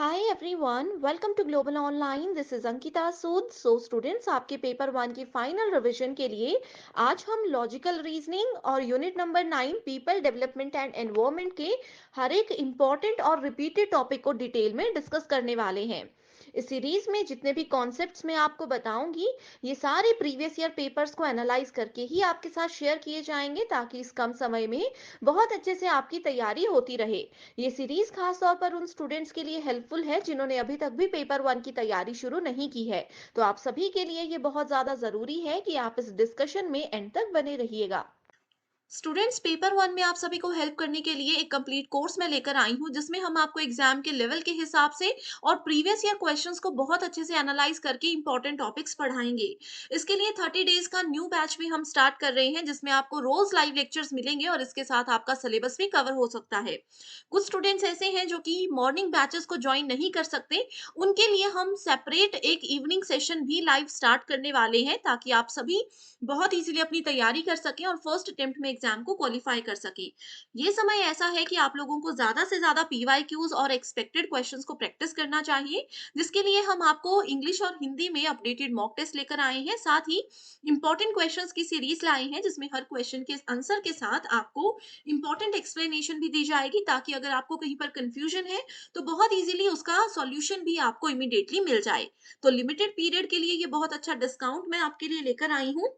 Hi everyone, welcome to Global Online. This is Ankita Sood. So students, आपके paper one की final revision के लिए आज हम लॉजिकल रीजनिंग और unit number 9 people development and environment के हर एक इम्पॉर्टेंट और रिपीटेड टॉपिक को डिटेल में डिस्कस करने वाले हैं। इस सीरीज में जितने भी कॉन्सेप्ट्स मैं आपको बताऊंगी, ये सारे प्रीवियस ईयर पेपर्स को एनालाइज करके ही आपके साथ शेयर किए जाएंगे, ताकि इस कम समय में बहुत अच्छे से आपकी तैयारी होती रहे। ये सीरीज खास तौर पर उन स्टूडेंट्स के लिए हेल्पफुल है जिन्होंने अभी तक भी पेपर वन की तैयारी शुरू नहीं की है। तो आप सभी के लिए ये बहुत ज्यादा जरूरी है कि आप इस डिस्कशन में एंड तक बने रहिएगा। स्टूडेंट्स, पेपर वन में आप सभी को हेल्प करने के लिए एक कंप्लीट कोर्स मैं लेकर आई हूँ, जिसमें हम आपको एग्जाम के लेवल के हिसाब से और प्रीवियस ईयर क्वेश्चंस को बहुत अच्छे से एनालाइज करके इंपॉर्टेंट टॉपिक्स पढ़ाएंगे। इसके लिए 30 डेज का न्यू बैच भी हम स्टार्ट कर रहे हैं, जिसमें आपको रोज लाइव लेक्चर्स मिलेंगे और इसके साथ आपका सिलेबस भी कवर हो सकता है। कुछ स्टूडेंट्स ऐसे हैं जो कि मॉर्निंग बैचेस को ज्वाइन नहीं कर सकते। उनके लिए हम सेपरेट एक इवनिंग सेशन भी लाइव स्टार्ट करने वाले हैं, ताकि आप सभी बहुत इजीली अपनी तैयारी कर सकें और फर्स्ट अटेम्प्ट में एग्जाम को क्वालिफाई कर सकें। ये समय ऐसा है कि आप लोगों को ज्यादा से ज्यादा पीवाईक्यूज और एक्सपेक्टेड क्वेश्चंस को प्रैक्टिस करना चाहिए, जिसके लिए हम आपको इंग्लिश और हिंदी में अपडेटेड मॉक टेस्ट लेकर आए हैं। साथ ही इंपॉर्टेंट क्वेश्चंस की सीरीज लाए हैं, जिसमें हर क्वेश्चन के आंसर के साथ आपको इंपॉर्टेंट एक्सप्लेनेशन भी दी जाएगी, ताकि अगर आपको कहीं पर कंफ्यूजन है तो बहुत इजीली उसका सॉल्यूशन भी आपको इमीडिएटली मिल जाए। तो लिमिटेड पीरियड के लिए ये बहुत अच्छा डिस्काउंट मैं आपके लिए लेकर आई हूँ।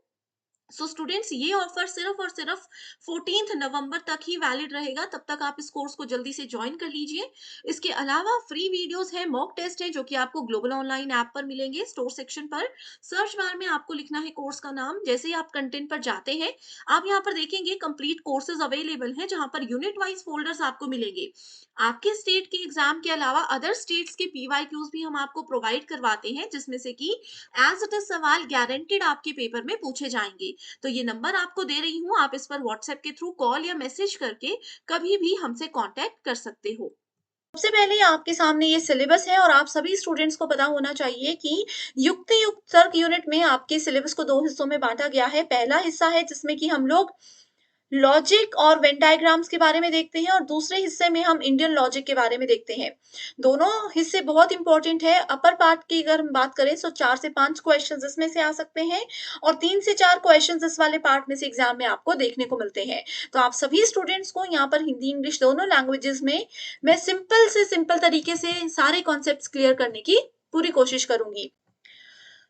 सो स्टूडेंट्स, ये ऑफर सिर्फ और सिर्फ 14 नवंबर तक ही वैलिड रहेगा। तब तक आप इस कोर्स को जल्दी से ज्वाइन कर लीजिए। इसके अलावा फ्री वीडियोस है, मॉक टेस्ट है, जो कि आपको ग्लोबल ऑनलाइन ऐप पर मिलेंगे। स्टोर सेक्शन पर सर्च बार में आपको लिखना है कोर्स का नाम। जैसे ही आप कंटेंट पर जाते हैं, आप यहाँ पर देखेंगे कंप्लीट कोर्सेज अवेलेबल हैं, जहाँ पर यूनिट वाइज फोल्डर्स आपको मिलेंगे। आपके स्टेट के एग्जाम के अलावा अदर स्टेट्स के पीवाईक्यूज भी हम आपको प्रोवाइड करवाते हैं, जिसमें से कि एज इट इज सवाल गारंटेड आपके पेपर में पूछे जाएंगे। तो ये नंबर आपको दे रही हूँ, आप इस पर व्हाट्सएप के थ्रू कॉल या मैसेज करके कभी भी हमसे कांटेक्ट कर सकते हो। सबसे पहले आपके सामने ये सिलेबस है, और आप सभी स्टूडेंट्स को पता होना चाहिए कि युक्ति युक्त तर्क यूनिट में आपके सिलेबस को दो हिस्सों में बांटा गया है। पहला हिस्सा है जिसमें कि हम लोग लॉजिक और वेन डायग्राम्स के बारे में देखते हैं, और दूसरे हिस्से में हम इंडियन लॉजिक के बारे में देखते हैं। दोनों हिस्से बहुत इंपॉर्टेंट है। अपर पार्ट की अगर हम बात करें तो 4 से 5 क्वेश्चंस इसमें से आ सकते हैं, और 3 से 4 क्वेश्चंस इस वाले पार्ट में से एग्जाम में आपको देखने को मिलते हैं। तो आप सभी स्टूडेंट्स को यहाँ पर हिंदी इंग्लिश दोनों लैंग्वेजेस में मैं सिंपल से सिंपल तरीके से सारे कॉन्सेप्ट्स क्लियर करने की पूरी कोशिश करूंगी।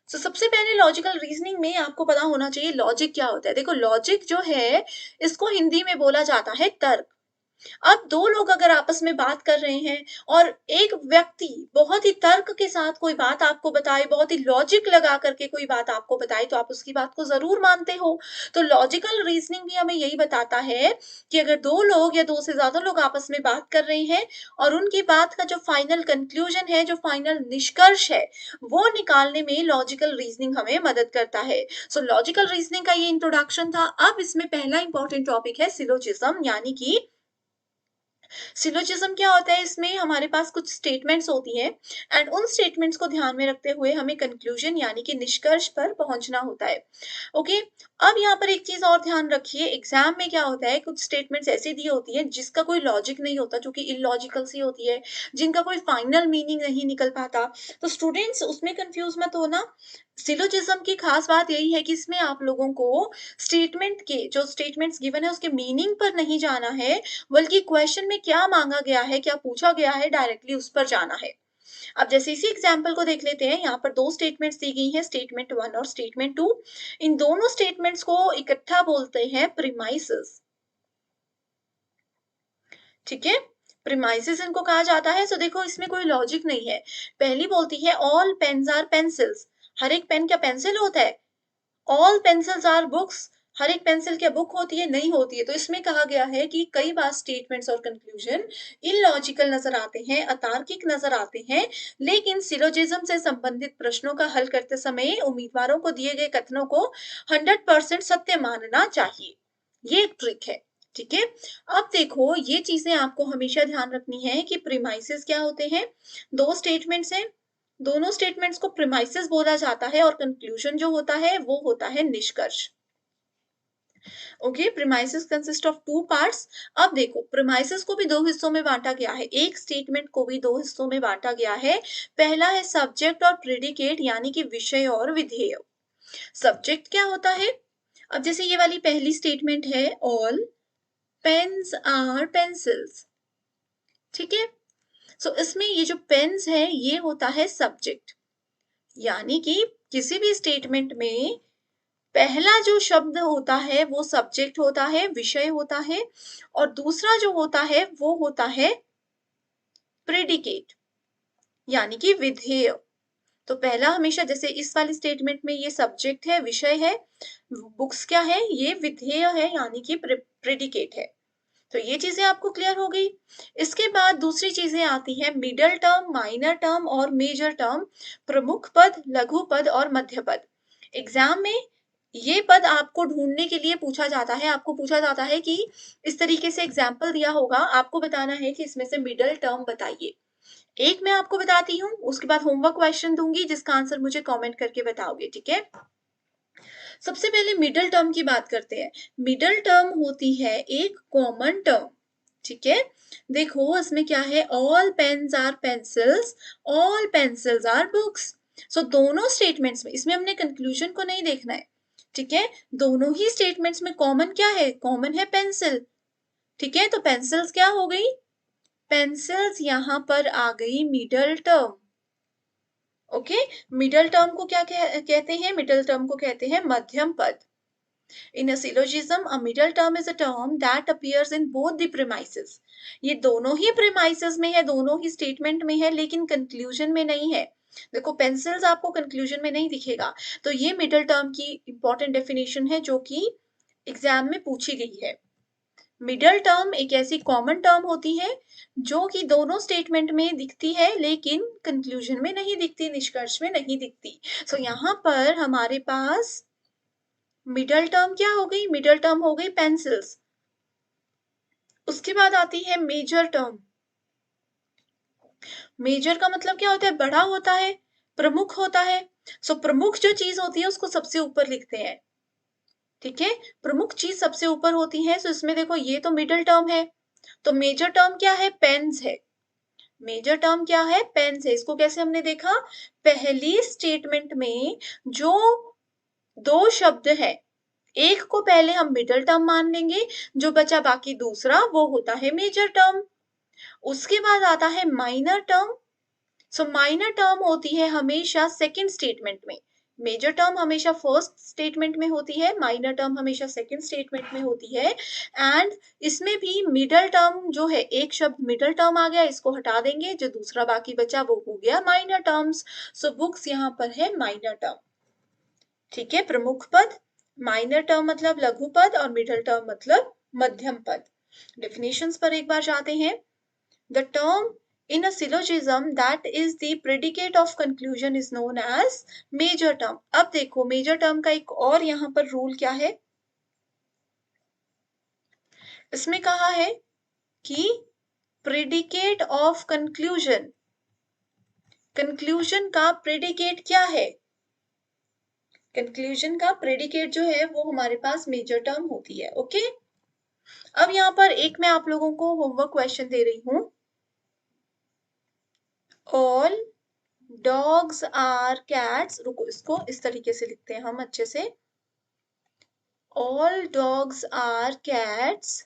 सबसे पहले लॉजिकल रीजनिंग में आपको पता होना चाहिए लॉजिक क्या होता है। देखो, लॉजिक जो है, इसको हिंदी में बोला जाता है तर्क। अब दो लोग अगर आपस में बात कर रहे हैं, और एक व्यक्ति बहुत ही तर्क के साथ कोई बात आपको बताए, बहुत ही लॉजिक लगा करके कोई बात आपको बताए, तो आप उसकी बात को जरूर मानते हो। तो लॉजिकल रीजनिंग भी हमें यही बताता है कि अगर दो लोग या दो से ज्यादा लोग आपस में बात कर रहे हैं, और उनकी बात का जो फाइनल कंक्लूजन है, जो फाइनल निष्कर्ष है, वो निकालने में लॉजिकल रीजनिंग हमें मदद करता है। लॉजिकल रीजनिंग का ये इंट्रोडक्शन था। अब इसमें पहला इंपॉर्टेंट टॉपिक है सिलोजिज्म, यानी कि सिलोजिज्म क्या होता है। इसमें हमारे पास कुछ स्टेटमेंट्स होती हैं, एंड उन स्टेटमेंट्स को ध्यान में रखते हुए हमें कंक्लूजन यानी कि निष्कर्ष पर पहुंचना होता है। ओके। अब यहाँ पर एक चीज और ध्यान रखिए, एग्जाम में क्या होता है, कुछ स्टेटमेंट्स ऐसी दी होती हैं जिसका कोई लॉजिक नहीं होता, जो कि इलॉजिकल सी होती है, जिनका कोई फाइनल मीनिंग नहीं निकल पाता। तो स्टूडेंट्स, उसमें कंफ्यूज मत होना। सिलोजिज्म की खास बात यही है कि इसमें आप लोगों को स्टेटमेंट के जो स्टेटमेंट्स गिवन है उसके मीनिंग पर नहीं जाना है, बल्कि क्वेश्चन में क्या मांगा गया है, क्या पूछा गया है, डायरेक्टली उस पर जाना है। अब जैसे इसी एग्जाम्पल को देख लेते हैं। यहाँ पर दो स्टेटमेंट्स दी गई हैं, स्टेटमेंट वन और स्टेटमेंट टू। इन दोनों स्टेटमेंट्स को इकट्ठा बोलते हैं प्रीमाइसेस। ठीक है, प्रीमाइसेस इनको कहा जाता है। सो देखो, इसमें कोई लॉजिक नहीं है। पहली बोलती है ऑल पेन्स आर पेंसिल्स। हर एक पेन क्या पेंसिल होता है? All pencils are books. हर एक पेंसिल क्या बुक होती है? नहीं होती है। तो इसमें कहा गया है कि कई बार स्टेटमेंट्स और कंक्लूजन इलॉजिकल नजर आते हैं, अतार्किक नजर आते हैं, लेकिन सिलोजिज्म से संबंधित प्रश्नों का हल करते समय उम्मीदवारों को दिए गए कथनों को 100% सत्य मानना चाहिए। ये एक ट्रिक है। ठीक है। अब देखो, ये चीजें आपको हमेशा ध्यान रखनी है कि प्रीमाइसेस क्या होते हैं। दो स्टेटमेंट्स हैं, दोनों स्टेटमेंट्स को प्रीमाइसेस बोला जाता है, और कंक्लूजन जो होता है वो होता है निष्कर्ष। Okay, premises consist of two parts. अब देखो, प्रीमाइसेस को भी दो हिस्सों में बांटा गया है, एक स्टेटमेंट को भी दो हिस्सों में बांटा गया है। पहला है सब्जेक्ट और प्रेडिकेट, यानी कि विषय और विधेय। सब्जेक्ट क्या होता है? अब जैसे ये वाली पहली स्टेटमेंट है, ऑल पेन्स आर पेंसिल्स, ठीक है। सो इसमें ये जो पेन्स है ये होता है सब्जेक्ट, यानी कि किसी भी स्टेटमेंट में पहला जो शब्द होता है वो सब्जेक्ट होता है, विषय होता है, और दूसरा जो होता है वो होता है प्रेडिकेट, यानी कि विधेय। तो पहला हमेशा, जैसे इस वाली स्टेटमेंट में ये सब्जेक्ट है, विषय है, बुक्स क्या है, ये विधेय है, यानी कि प्रेडिकेट है। तो ये चीजें आपको क्लियर हो गई। इसके बाद दूसरी चीजें आती है मिडल टर्म, माइनर टर्म और मेजर टर्म, प्रमुख पद, लघु पद और मध्य पद। एग्जाम में ये पद आपको ढूंढने के लिए पूछा जाता है, आपको पूछा जाता है कि इस तरीके से एग्जाम्पल दिया होगा, आपको बताना है कि इसमें से मिडल टर्म बताइए। एक मैं आपको बताती हूँ, उसके बाद होमवर्क क्वेश्चन दूंगी जिसका आंसर मुझे कमेंट करके बताओगे, ठीक है। सबसे पहले मिडल टर्म की बात करते हैं। मिडल टर्म होती है एक कॉमन टर्म, ठीक है। देखो इसमें क्या है, all pens are pencils, all pencils are books. So दोनों स्टेटमेंट्स में, इसमें हमने कंक्लूजन को नहीं देखना है, ठीक है। दोनों ही स्टेटमेंट्स में कॉमन क्या है, कॉमन है पेंसिल, ठीक है। तो पेंसिल्स क्या हो गई, पेंसिल्स यहां पर आ गई middle term. Okay, middle term को क्या कहते हैं, मिडल टर्म को कहते हैं मध्यम पद। In a syllogism, a middle term is a term that appears in both the premises. ये दोनों ही premises में है, दोनों ही statement में है, लेकिन conclusion में नहीं है। देखो पेंसिल्स आपको कंक्लूजन में नहीं दिखेगा, तो ये मिडल टर्म की इंपॉर्टेंट डेफिनेशन है जो कि एग्जाम में पूछी गई है। मिडल टर्म एक ऐसी कॉमन टर्म होती है जो कि दोनों स्टेटमेंट में दिखती है लेकिन कंक्लूजन में नहीं दिखती, निष्कर्ष में नहीं दिखती। सो यहाँ पर हमारे पास मिडल टर्म क्या हो गई, मिडल टर्म हो गई पेंसिल्स। उसके बाद आती है मेजर टर्म। मेजर का मतलब क्या होता है, बड़ा होता है, प्रमुख होता है। सो प्रमुख जो चीज होती है उसको सबसे ऊपर लिखते हैं, ठीक है। प्रमुख चीज सबसे ऊपर होती है। सो इसमें देखो ये तो मिडल टर्म है, तो मेजर टर्म क्या है, पेन्स है। मेजर टर्म क्या है, पेन्स है। इसको कैसे हमने देखा, पहली स्टेटमेंट में जो दो शब्द है, एक को पहले हम मिडल टर्म मान लेंगे, जो बचा बाकी दूसरा वो होता है मेजर टर्म। उसके बाद आता है माइनर टर्म। सो माइनर टर्म होती है हमेशा सेकंड स्टेटमेंट में, मेजर टर्म हमेशा फर्स्ट स्टेटमेंट में होती है, माइनर टर्म हमेशा सेकंड स्टेटमेंट में होती है। एंड इसमें भी मिडल टर्म जो है, एक शब्द मिडल टर्म आ गया, इसको हटा देंगे, जो दूसरा बाकी बचा वो हो गया माइनर टर्म्स। सो बुक्स यहाँ पर है माइनर टर्म, ठीक है। प्रमुख पद, माइनर टर्म मतलब लघु पद, और मिडल टर्म मतलब मध्यम पद। डेफिनेशंस पर एक बार जाते हैं। The term in a syllogism that is the predicate of conclusion is known as major term। अब देखो मेजर टर्म का एक और यहाँ पर रूल क्या है, इसमें कहा है कि प्रेडिकेट ऑफ कंक्लूजन, कंक्लूजन का प्रेडिकेट क्या है, कंक्लूजन का प्रेडिकेट जो है वो हमारे पास मेजर टर्म होती है। ओके, अब यहाँ पर एक मैं आप लोगों को होमवर्क क्वेश्चन दे रही हूं। ऑल डॉग्स आर कैट्स, रुको इसको इस तरीके से लिखते हैं हम अच्छे से। All dogs are cats,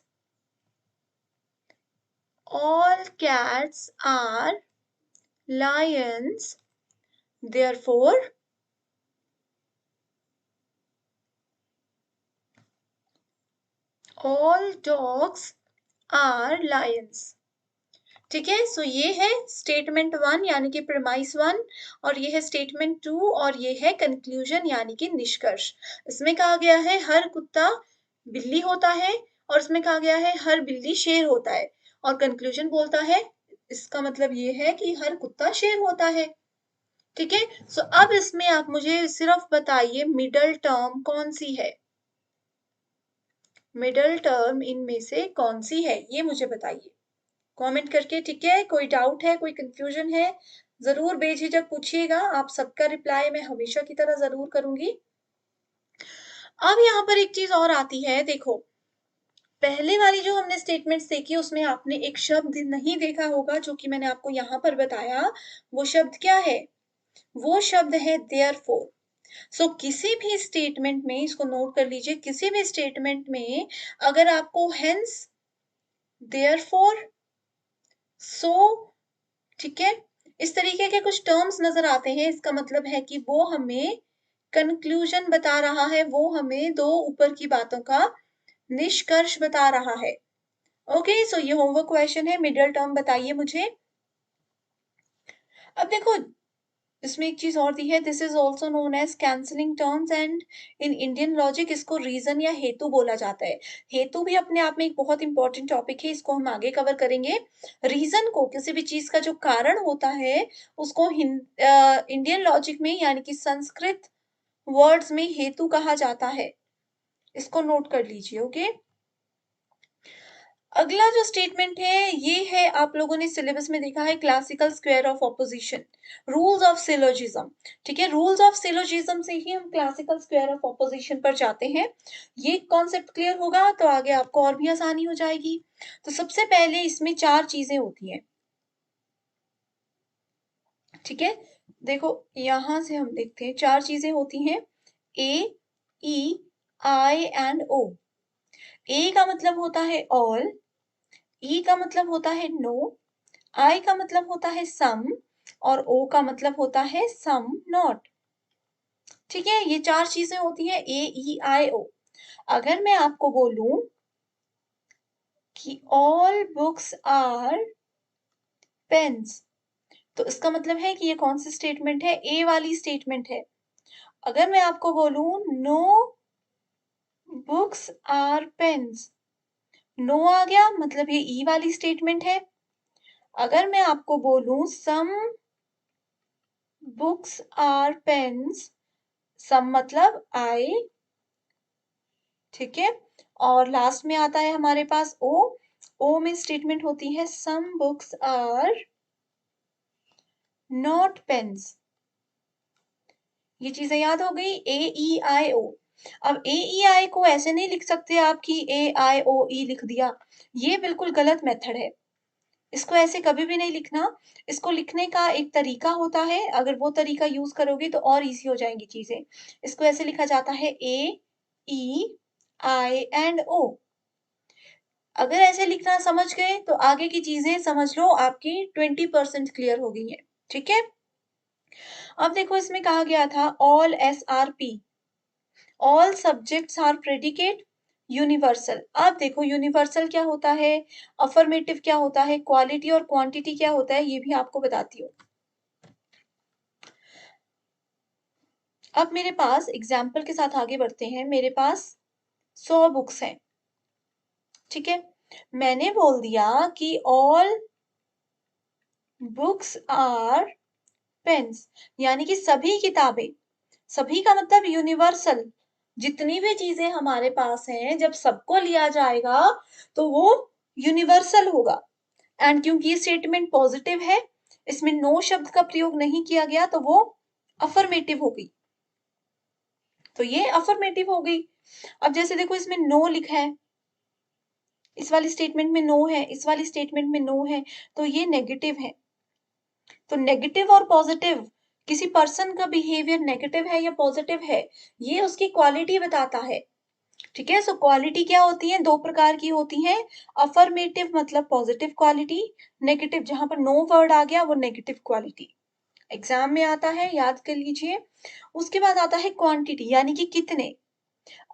all cats are lions, therefore all dogs are lions, ठीक है। सो ये है स्टेटमेंट वन यानी कि प्रीमाइस वन, और ये है स्टेटमेंट टू, और ये है कंक्लूजन यानी कि निष्कर्ष। इसमें कहा गया है हर कुत्ता बिल्ली होता है, और इसमें कहा गया है हर बिल्ली शेर होता है, और कंक्लूजन बोलता है इसका मतलब ये है कि हर कुत्ता शेर होता है, ठीक है। सो अब इसमें आप मुझे सिर्फ बताइए मिडल टर्म कौन सी है, मिडल टर्म इनमें से कौन सी है, ये मुझे बताइए कमेंट करके, ठीक है। कोई डाउट है, कोई कंफ्यूजन है, जरूर बेझिझक पूछिएगा, आप सबका रिप्लाई मैं हमेशा की तरह जरूर करूंगी। अब यहाँ पर एक चीज और आती है, देखो पहले वाली जो हमने स्टेटमेंट्स देखी उसमें आपने एक शब्द नहीं देखा होगा जो कि मैंने आपको यहाँ पर बताया। वो शब्द क्या है? वो शब्द है देयरफॉर। सो किसी भी स्टेटमेंट में, इसको नोट कर लीजिए, किसी भी स्टेटमेंट में अगर आपको हेंस, देयरफॉर, सो, ठीक है, इस तरीके के कुछ टर्म्स नजर आते हैं, इसका मतलब है कि वो हमें कंक्लूजन बता रहा है, वो हमें दो ऊपर की बातों का निष्कर्ष बता रहा है। ओके, सो ये होमवर्क क्वेश्चन है, मिडल टर्म बताइए मुझे। अब देखो इसमें एक चीज और दी है, this is also known as cancelling terms and in Indian logic इसको रीजन या हेतु बोला जाता है। हेतु भी अपने आप में एक बहुत इंपॉर्टेंट टॉपिक है, इसको हम आगे कवर करेंगे। रीजन को, किसी भी चीज का जो कारण होता है, उसको इंडियन लॉजिक में यानी कि संस्कृत वर्ड्स में हेतु कहा जाता है। इसको नोट कर लीजिए। ओके, अगला जो स्टेटमेंट है ये है, आप लोगों ने सिलेबस में देखा है, classical square of opposition, rules of syllogism. ठीक है, रूल्स ऑफ सिलोजिज्म से ही हम क्लासिकल स्क्वायर ऑफ ऑपोजिशन पर जाते हैं। ये कॉन्सेप्ट क्लियर होगा तो आगे आपको और भी आसानी हो जाएगी। तो सबसे पहले इसमें चार चीजें होती हैं। ठीक है, देखो यहां से हम देखते हैं, चार चीजें होती हैं, ए, ई, आई एंड ओ। ए का मतलब होता है ऑल, ई का मतलब होता है नो, आई का मतलब होता है सम, और ओ का मतलब होता है सम नॉट। ठीक है, ये चार चीजें होती हैं, ए, ई, आई, ओ। अगर मैं आपको बोलूं कि ऑल बुक्स आर पेन्स, तो इसका मतलब है कि ये कौन सी स्टेटमेंट है? ए वाली स्टेटमेंट है। अगर मैं आपको बोलूं no books are pens, no आ गया, मतलब ये ई वाली स्टेटमेंट है। अगर मैं आपको बोलूं सम बुक्स आर पेन्स, सम मतलब आई, ठीक है, और लास्ट में आता है हमारे पास ओ। ओ में स्टेटमेंट होती है some books are not pens. ये चीजें याद हो गई, ए, ई, आई, ओ। अब ए, ई, आई को ऐसे नहीं लिख सकते आप कि ए, आई, ओ, ई लिख दिया, ये बिल्कुल गलत मेथड है। इसको ऐसे कभी भी नहीं लिखना। इसको लिखने का एक तरीका होता है, अगर वो तरीका यूज करोगे तो और इजी हो जाएंगी चीजें। इसको ऐसे लिखा जाता है ए, ई, आई एंड ओ। अगर ऐसे लिखना समझ गए तो आगे की चीजें समझ लो आपकी 20% क्लियर हो गई है। ठीक है, अब देखो इसमें कहा गया था all s are p, all subjects are predicate universal. अब देखो यूनिवर्सल क्या होता है, अफर्मेटिव क्या होता है, क्वालिटी और क्वांटिटी क्या होता है, ये भी आपको बताती हूँ। अब मेरे पास एग्जाम्पल के साथ आगे बढ़ते हैं, मेरे पास 100 बुक्स हैं। ठीक है, मैंने बोल दिया कि ऑल बुक्स आर पेन्स, यानी कि सभी किताबें, सभी का मतलब यूनिवर्सल, जितनी भी चीजें हमारे पास हैं जब सबको लिया जाएगा तो वो यूनिवर्सल होगा। एंड क्योंकि ये स्टेटमेंट पॉजिटिव है, इसमें नो शब्द का प्रयोग नहीं किया गया, तो वो अफर्मेटिव होगी। तो ये अफर्मेटिव हो गई। अब जैसे देखो इसमें नो लिखा है, इस वाली स्टेटमेंट में नो है, इस वाली स्टेटमेंट में नो है, तो ये नेगेटिव है। तो नेगेटिव और पॉजिटिव, किसी पर्सन का बिहेवियर नेगेटिव है या पॉजिटिव है, ये उसकी क्वालिटी बताता है। ठीक है, सो क्वालिटी क्या होती है? दो प्रकार की होती है, अफर्मेटिव मतलब पॉजिटिव क्वालिटी, नेगेटिव जहां पर नो वर्ड आ गया वो नेगेटिव क्वालिटी। एग्जाम में आता है, याद कर लीजिए। उसके बाद आता है क्वांटिटी, यानी कि कितने।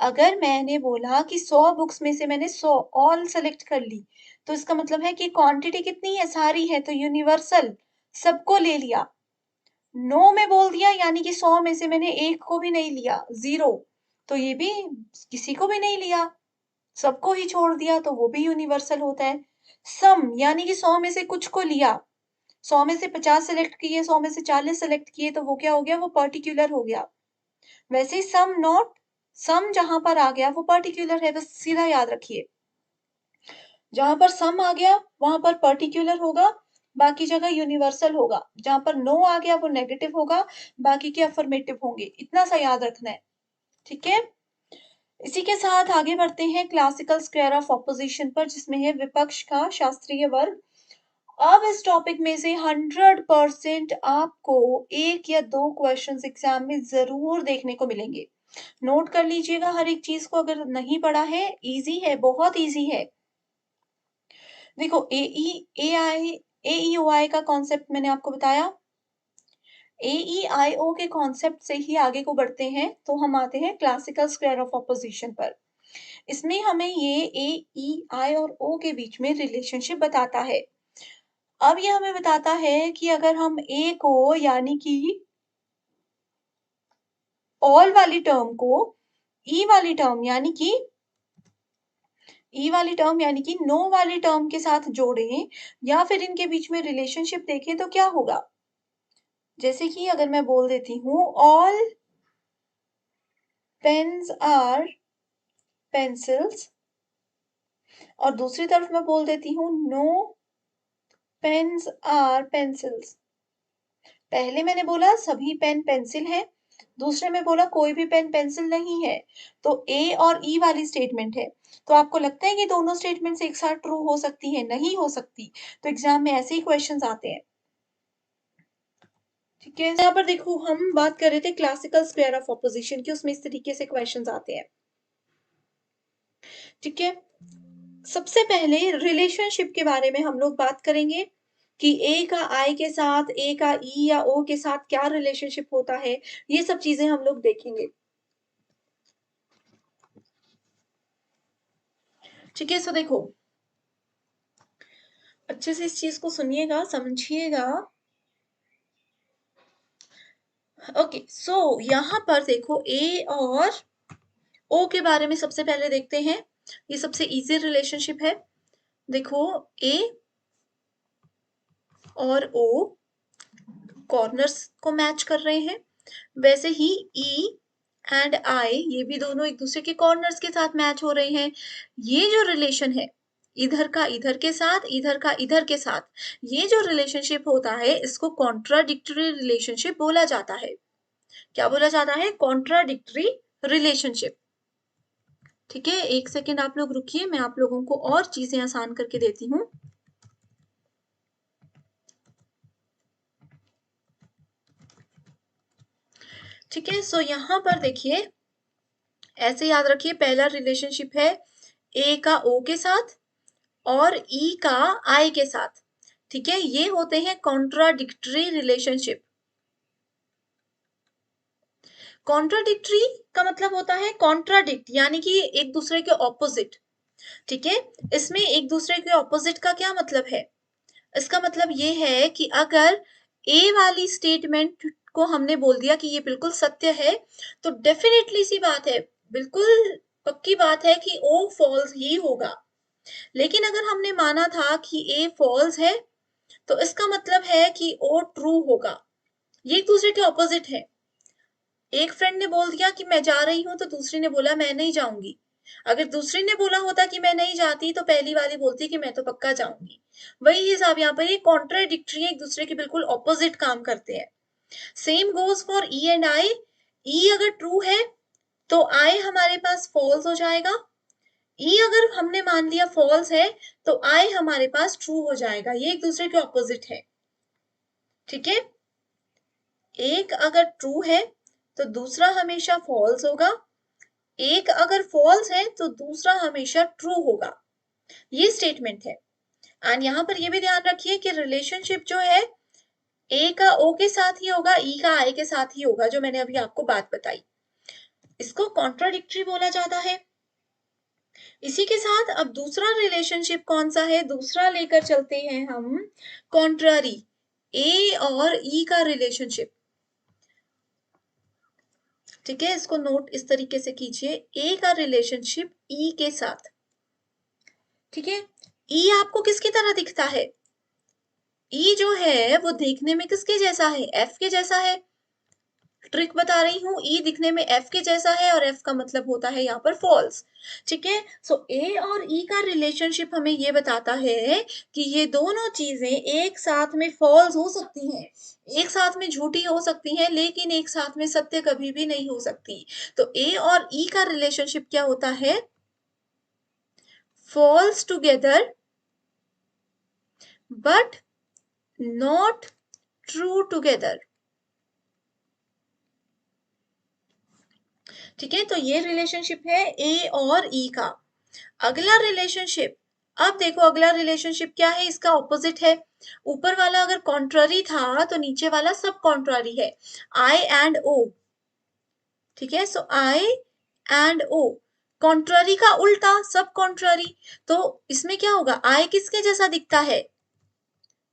अगर मैंने बोला कि 100 बुक्स में से मैंने 100 ऑल सेलेक्ट कर ली, तो इसका मतलब है कि क्वांटिटी कितनी है? सारी है, तो यूनिवर्सल, सबको ले लिया। नो में बोल दिया यानी कि 100 में से मैंने एक को भी नहीं लिया, जीरो, तो ये भी किसी को भी नहीं लिया, सबको ही छोड़ दिया, तो वो भी यूनिवर्सल होता है। सम यानी कि 100 में से कुछ को लिया, 100 में से 50 सेलेक्ट किए, 100 में से 40 सेलेक्ट किए, तो वो क्या हो गया? वो पर्टिकुलर हो गया। वैसे ही सम नॉट, सम जहां पर आ गया वो पर्टिकुलर है, बस सीधा याद रखिए, जहां पर सम आ गया वहां पर पर्टिकुलर होगा, बाकी जगह यूनिवर्सल होगा। जहां पर नो आ गया वो नेगेटिव होगा, बाकी के अफर्मेटिव होंगे, इतना सा याद रखना है। ठीक है, इसी के साथ आगे बढ़ते हैं क्लासिकल स्क्वायर ऑफ ऑपोजिशन पर, जिसमें है विपक्ष का शास्त्रीय वर्ग। अब इस टॉपिक में से 100% आपको एक या दो क्वेश्चंस एग्जाम में जरूर देखने को मिलेंगे। नोट कर लीजिएगा हर एक चीज को, अगर नहीं पढ़ा है, इजी है, बहुत इजी है। देखो, ए ई ओ आई का कॉन्सेप्ट मैंने आपको बताया। AEIO के कॉन्सेप्ट से ही आगे को बढ़ते हैं, तो हम आते हैं क्लासिकल स्क्वायर ऑफ ऑपोजिशन पर। इसमें हमें ये AEI और O के बीच में रिलेशनशिप बताता है। अब ये हमें बताता है कि अगर हम A को यानी कि ऑल वाली टर्म को E वाली टर्म यानी कि नो वाली टर्म के साथ जोड़ें या फिर इनके बीच में रिलेशनशिप देखें तो क्या होगा। जैसे कि अगर मैं बोल देती हूँ ऑल पेन्स आर पेंसिल्स, और दूसरी तरफ मैं बोल देती हूँ नो पेन्स आर पेंसिल्स। पहले मैंने बोला सभी पेन पेंसिल है, दूसरे में बोला कोई भी पेन पेंसिल नहीं है। तो ए और ई वाली स्टेटमेंट है। तो आपको लगता है कि दोनों स्टेटमेंट्स एक साथ ट्रू हो सकती है? नहीं हो सकती। तो एग्जाम में ऐसे ही क्वेश्चंस आते हैं। ठीक है, यहाँ पर देखो हम बात कर रहे थे क्लासिकल स्क्वायर ऑफ ऑपोजिशन की, उसमें इस तरीके से क्वेश्चंस आते हैं। ठीक है, सबसे पहले रिलेशनशिप के बारे में हम लोग बात करेंगे कि ए का आई के साथ, ए का ई या ओ के साथ क्या रिलेशनशिप होता है, ये सब चीजें हम लोग देखेंगे। ठीक है, सो देखो अच्छे से इस चीज को सुनिएगा, समझिएगा। ओके, सो यहाँ पर देखो ए और ओ के बारे में सबसे पहले देखते हैं। ये सबसे इजी रिलेशनशिप है। देखो, ए और ओ कॉर्नर्स को मैच कर रहे हैं, वैसे ही ई एंड आई ये भी दोनों एक दूसरे के कॉर्नर्स के साथ मैच हो रहे हैं। ये जो रिलेशन है, इधर का इधर के साथ, इधर का इधर के साथ, ये जो रिलेशनशिप होता है इसको कॉन्ट्राडिक्टरी रिलेशनशिप बोला जाता है। क्या बोला जाता है? Contradictory relationship. ठीक है, एक सेकेंड आप लोग रुकिए, मैं आप लोगों को और चीजें आसान करके देती हूँ। ठीक है, सो यहाँ पर देखिए, ऐसे याद रखिए, पहला रिलेशनशिप है ए का ओ के साथ और ई का आई के साथ। ठीक है, ये होते हैं कॉन्ट्राडिक्टरी रिलेशनशिप। कॉन्ट्राडिक्टरी का मतलब होता है कॉन्ट्राडिक्ट, यानी कि एक दूसरे के ऑपोजिट। ठीक है, इसमें एक दूसरे के ऑपोजिट का क्या मतलब है? इसका मतलब ये है कि अगर ए वाली स्टेटमेंट को हमने बोल दिया कि ये बिल्कुल सत्य है, तो डेफिनेटली सी बात है, बिल्कुल पक्की बात है कि ओ फॉल्स ही होगा। लेकिन अगर हमने माना था कि ए फॉल्स है, तो इसका मतलब है कि ओ ट्रू होगा। ये एक दूसरे के ऑपोजिट है। एक फ्रेंड ने बोल दिया कि मैं जा रही हूं, तो दूसरी ने बोला मैं नहीं जाऊंगी। अगर दूसरी ने बोला होता कि मैं नहीं जाती, तो पहली वाली बोलती कि मैं तो पक्का जाऊंगी। वही हिसाब यहाँ पर, ये कॉन्ट्राडिक्टरी, एक दूसरे के बिल्कुल ऑपोजिट काम करते हैं। Same goes for E and I. E अगर ट्रू है तो आई हमारे पास फॉल्स हो जाएगा। ई अगर हमने मान लिया फॉल्स है, तो आई हमारे पास ट्रू हो जाएगा। ये एक दूसरे के ऑपोजिट है। ठीक है, एक अगर ट्रू है तो दूसरा हमेशा फॉल्स होगा, एक अगर फॉल्स है तो दूसरा हमेशा ट्रू होगा। ये स्टेटमेंट है। एंड यहाँ पर ये भी ध्यान रखिए कि रिलेशनशिप जो है ए का ओ के साथ ही होगा, ई का आई के साथ ही होगा, जो मैंने अभी आपको बात बताई। इसको कॉन्ट्राडिक्टरी बोला जाता है। इसी के साथ अब दूसरा रिलेशनशिप कौन सा है? दूसरा लेकर चलते हैं हम, कॉन्ट्रारी, ए और ई का रिलेशनशिप। ठीक है, इसको नोट इस तरीके से कीजिए, ए का रिलेशनशिप ई के साथ। ठीक है, ई आपको किसकी तरह दिखता है? ई जो है वो देखने में किसके जैसा है? एफ के जैसा है। ट्रिक बता रही हूँ, ई दिखने में एफ के जैसा है और एफ का मतलब होता है यहाँ पर फॉल्स। ठीक है, सो ए और ई का रिलेशनशिप हमें ये बताता है कि ये दोनों चीजें एक साथ में फॉल्स हो सकती हैं, एक साथ में झूठी हो सकती हैं, लेकिन एक साथ में सत्य कभी भी नहीं हो सकती। तो ए और ई का रिलेशनशिप क्या होता है? False together but not true together. ठीक है, तो ये रिलेशनशिप है ए और ई का। अगला रिलेशनशिप, अब देखो अगला रिलेशनशिप क्या है, इसका ऑपोजिट है। ऊपर वाला अगर कॉन्ट्ररी था तो नीचे वाला सब कॉन्ट्ररी है, आई एंड ओ। ठीक है, सो आई एंड ओ, कॉन्ट्ररी का उल्टा सब कॉन्ट्ररी। तो इसमें क्या होगा, आई किसके जैसा दिखता है?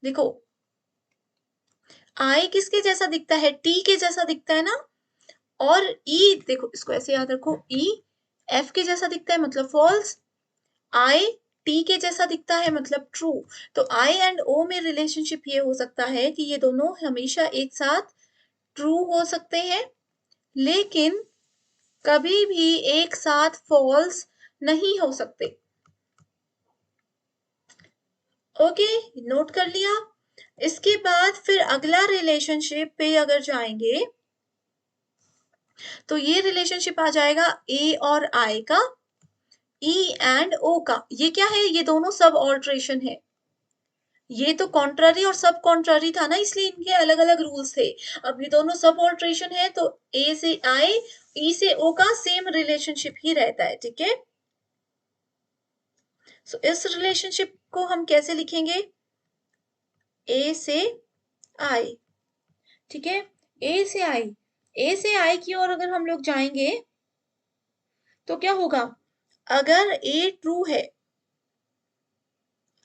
देखो आई किसके जैसा दिखता है? टी के जैसा दिखता है ना। और ई देखो, इसको ऐसे याद रखो, ई एफ के जैसा दिखता है मतलब फॉल्स, आई टी के जैसा दिखता है मतलब ट्रू। तो आई एंड ओ में रिलेशनशिप ये हो सकता है कि ये दोनों हमेशा एक साथ ट्रू हो सकते हैं, लेकिन कभी भी एक साथ फॉल्स नहीं हो सकते। ओके, नोट कर लिया। इसके बाद फिर अगला रिलेशनशिप पे अगर जाएंगे तो ये रिलेशनशिप आ जाएगा ए और आई का, ई एंड ओ का। ये क्या है, ये दोनों सब ऑल्ट्रेशन है। ये तो कॉन्ट्ररी और सब कॉन्ट्ररी था ना, इसलिए इनके अलग अलग रूल्स थे। अब ये दोनों सब ऑल्ट्रेशन है तो ए से आई, ई से ओ का सेम रिलेशनशिप ही रहता है। ठीक है, सो इस रिलेशनशिप को हम कैसे लिखेंगे? ए से आई। ठीक है, ए से आई, ए से आई की ओर अगर हम लोग जाएंगे तो क्या होगा? अगर ए ट्रू है,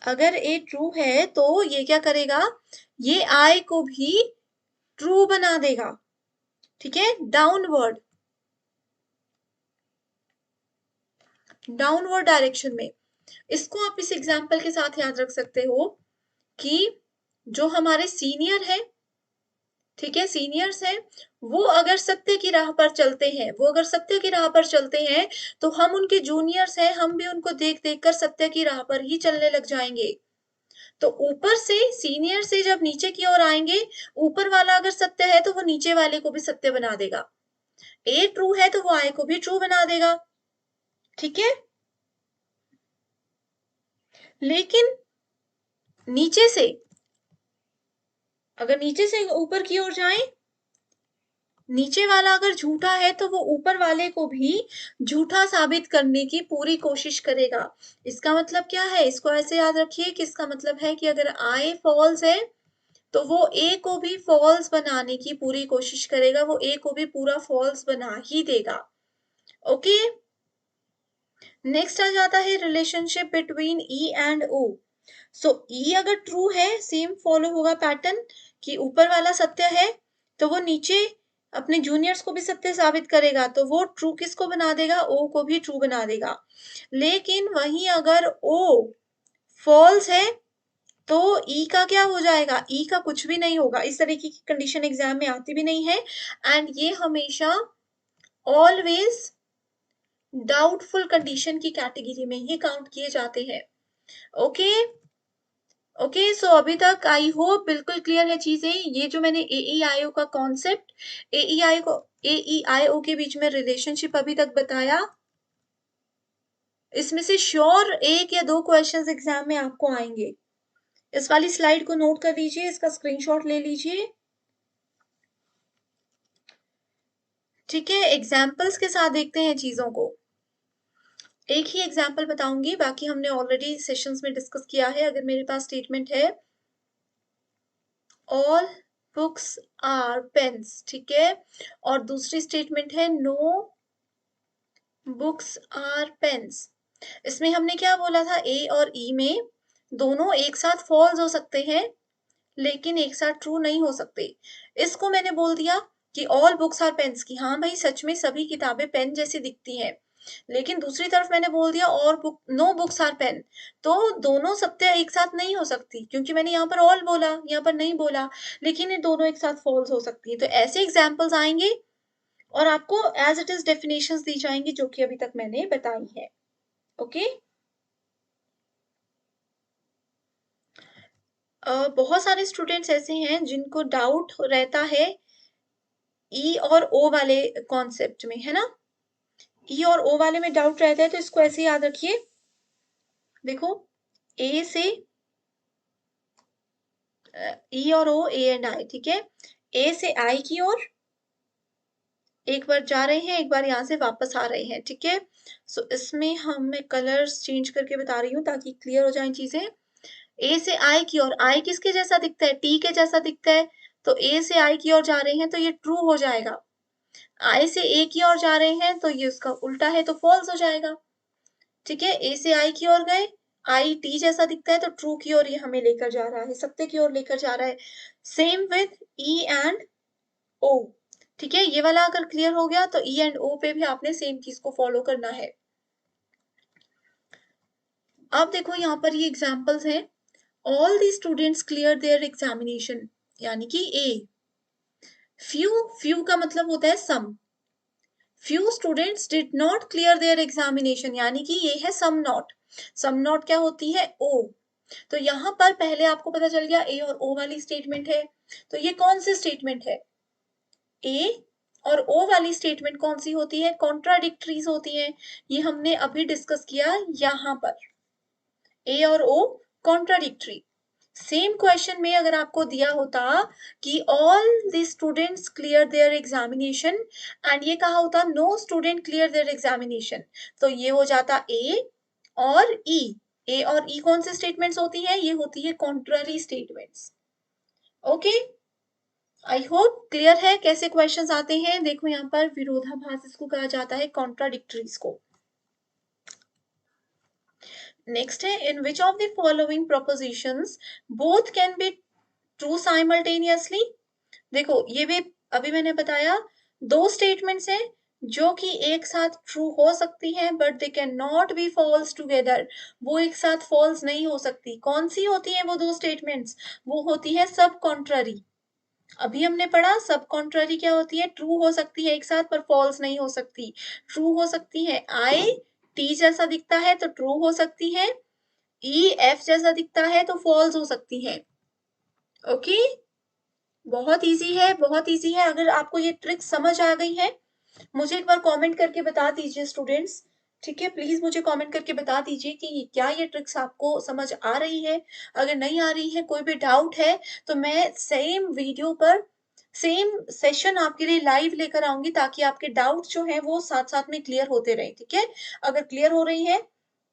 अगर ए ट्रू है तो ये क्या करेगा, ये आई को भी ट्रू बना देगा। ठीक है, डाउनवर्ड, डाउनवर्ड डायरेक्शन में। इसको आप इस एग्जाम्पल के साथ याद रख सकते हो कि जो हमारे सीनियर है, ठीक है, सीनियर्स हैं, वो अगर सत्य की राह पर चलते हैं, वो अगर सत्य की राह पर चलते हैं तो हम उनके जूनियर्स हैं, हम भी उनको देख देख कर सत्य की राह पर ही चलने लग जाएंगे। तो ऊपर से सीनियर से जब नीचे की ओर आएंगे, ऊपर वाला अगर सत्य है तो वो नीचे वाले को भी सत्य बना देगा। ए ट्रू है तो वो आई को भी ट्रू बना देगा। ठीक है, लेकिन नीचे से, अगर नीचे से ऊपर की ओर जाएं, नीचे वाला अगर झूठा है तो वो ऊपर वाले को भी झूठा साबित करने की पूरी कोशिश करेगा। इसका मतलब क्या है, इसको ऐसे याद रखिए कि इसका मतलब है कि अगर आई फॉल्स है तो वो ए को भी फॉल्स बनाने की पूरी कोशिश करेगा, वो ए को भी पूरा फॉल्स बना ही देगा। ओके, नेक्स्ट आ जाता है रिलेशनशिप बिटवीन ई एंड ओ। सो ई अगर ट्रू है, सेम फॉलो होगा पैटर्न कि ऊपर वाला सत्य है तो वो नीचे अपने जूनियर्स को भी सत्य साबित करेगा, तो वो ट्रू किसको बना देगा, ओ को भी ट्रू बना देगा। लेकिन वहीं अगर ओ फॉल्स है तो ई का क्या हो जाएगा, ई का कुछ भी नहीं होगा। इस तरीके की कंडीशन एग्जाम में आती भी नहीं है, एंड ये हमेशा ऑलवेज डाउटफुल कंडीशन की कैटेगरी में ही काउंट किए जाते हैं। ओके, ओके, सो अभी तक आई होप बिल्कुल क्लियर है चीजें। ये जो मैंने AEIO का कॉन्सेप्ट, AEIO के बीच में रिलेशनशिप अभी तक बताया, इसमें से श्योर एक या दो क्वेश्चंस एग्जाम में आपको आएंगे। इस वाली स्लाइड को नोट कर लीजिए, इसका स्क्रीनशॉट ले लीजिए। ठीक है, एग्जाम्पल्स के साथ देखते हैं चीजों को। एक ही एग्जाम्पल बताऊंगी, बाकी हमने ऑलरेडी सेशंस में डिस्कस किया है। अगर मेरे पास स्टेटमेंट है ऑल बुक्स आर पेन्स, ठीक है, और दूसरी स्टेटमेंट है नो बुक्स आर पेन्स। इसमें हमने क्या बोला था, ए और ई में दोनों एक साथ फॉल्स हो सकते हैं लेकिन एक साथ ट्रू नहीं हो सकते। इसको मैंने बोल दिया कि ऑल बुक्स आर पेन्स की, हाँ भाई सच में सभी किताबें पेन जैसी दिखती हैं, लेकिन दूसरी तरफ मैंने बोल दिया और book no books are pen, तो दोनों सत्य एक साथ नहीं हो सकती, क्योंकि मैंने यहाँ पर ऑल बोला, यहाँ पर नहीं बोला, लेकिन ये दोनों एक साथ फॉल्स हो सकती है। तो ऐसे एग्जाम्पल्स आएंगे और आपको एज इट इज डेफिनेशंस दी जाएंगी जो कि अभी तक मैंने बताई है। ओके। बहुत सारे स्टूडेंट्स ऐसे हैं जिनको डाउट रहता है ई और ओ वाले कॉन्सेप्ट में, है ना। ई और ओ वाले में डाउट रहता है, तो इसको ऐसे याद रखिए। देखो, ए से ई और ओ, ए एंड आई, ठीक है। ए से आई की ओर एक बार जा रहे हैं, एक बार यहाँ से वापस आ रहे हैं, ठीक है। सो इसमें हम मैं कलर्स चेंज करके बता रही हूँ ताकि क्लियर हो जाए चीजें। ए से आई की ओर, आई किसके जैसा दिखता है, टी के जैसा दिखता है, तो ए से आई की ओर जा रहे हैं तो ये ट्रू हो जाएगा। आई से ए की ओर जा रहे हैं तो ये उसका उल्टा है, तो फॉल्स हो जाएगा। ठीक है, ए से आई की ओर गए, आई टी जैसा दिखता है तो ट्रू की ओर ये हमें लेकर जा रहा है, सत्य की ओर लेकर जा रहा है। सेम विथ ई एंड ओ। ठीक है, ये वाला अगर क्लियर हो गया तो ई एंड ओ पे भी आपने सेम चीज को फॉलो करना है। अब देखो यहाँ पर ये एग्जांपल्स हैं। All the students clear their examination, यानी कि ए। फ्यू, फ्यू का मतलब होता है some. Few students did not clear their examination, यानी कि ये है सम नॉट। सम नॉट क्या होती है, ओ। तो यहाँ पर पहले आपको पता चल गया ए और ओ वाली स्टेटमेंट है, तो ये कौन सी स्टेटमेंट है, ए और ओ वाली स्टेटमेंट कौन सी होती है, कॉन्ट्राडिक्टरीज होती है। ये हमने अभी डिस्कस किया यहाँ पर, ए और ओ कॉन्ट्राडिक्टरी। सेम क्वेश्चन में अगर आपको दिया होता कि all the students clear their examination and ये कहा होता no student clear their examination, तो ये हो जाता ए और ई। ए और ई कौन सी स्टेटमेंट्स होती है, ये होती है contrary statements. Okay, I hope clear है कैसे क्वेश्चंस आते हैं। देखो यहाँ पर विरोधाभास इसको कहा जाता है, कॉन्ट्राडिक्टरीज को। नेक्स्ट है, in which of the following propositions both can be true simultaneously. देखो ये भी अभी मैंने बताया, दो स्टेटमेंट्स हैं जो कि एक साथ ट्रू हो सकती हैं but they can not be false together, वो एक साथ फॉल्स नहीं हो सकती। कौन सी होती है वो दो स्टेटमेंट्स, वो होती है सब कॉन्ट्ररी। अभी हमने पढ़ा सब कॉन्ट्ररी क्या होती है, ट्रू हो सकती है एक साथ पर फॉल्स नहीं हो सकती। ट्रू हो सकती है आई टी जैसा दिखता है तो ट्रू हो सकती है, ई एफ जैसा दिखता है तो फॉल्स हो सकती है। ओके, बहुत इजी है, बहुत इजी है। अगर आपको ये ट्रिक समझ आ गई है मुझे एक बार कमेंट करके बता दीजिए स्टूडेंट्स। ठीक है, प्लीज मुझे कमेंट करके बता दीजिए कि क्या ये ट्रिक्स आपको समझ आ रही है। अगर नहीं आ रही है, कोई भी डाउट है, तो मैं सेम वीडियो पर सेम सेशन आपके लिए लाइव लेकर आऊंगी ताकि आपके डाउट जो है वो साथ साथ में क्लियर होते रहे। ठीक है, अगर क्लियर हो रही है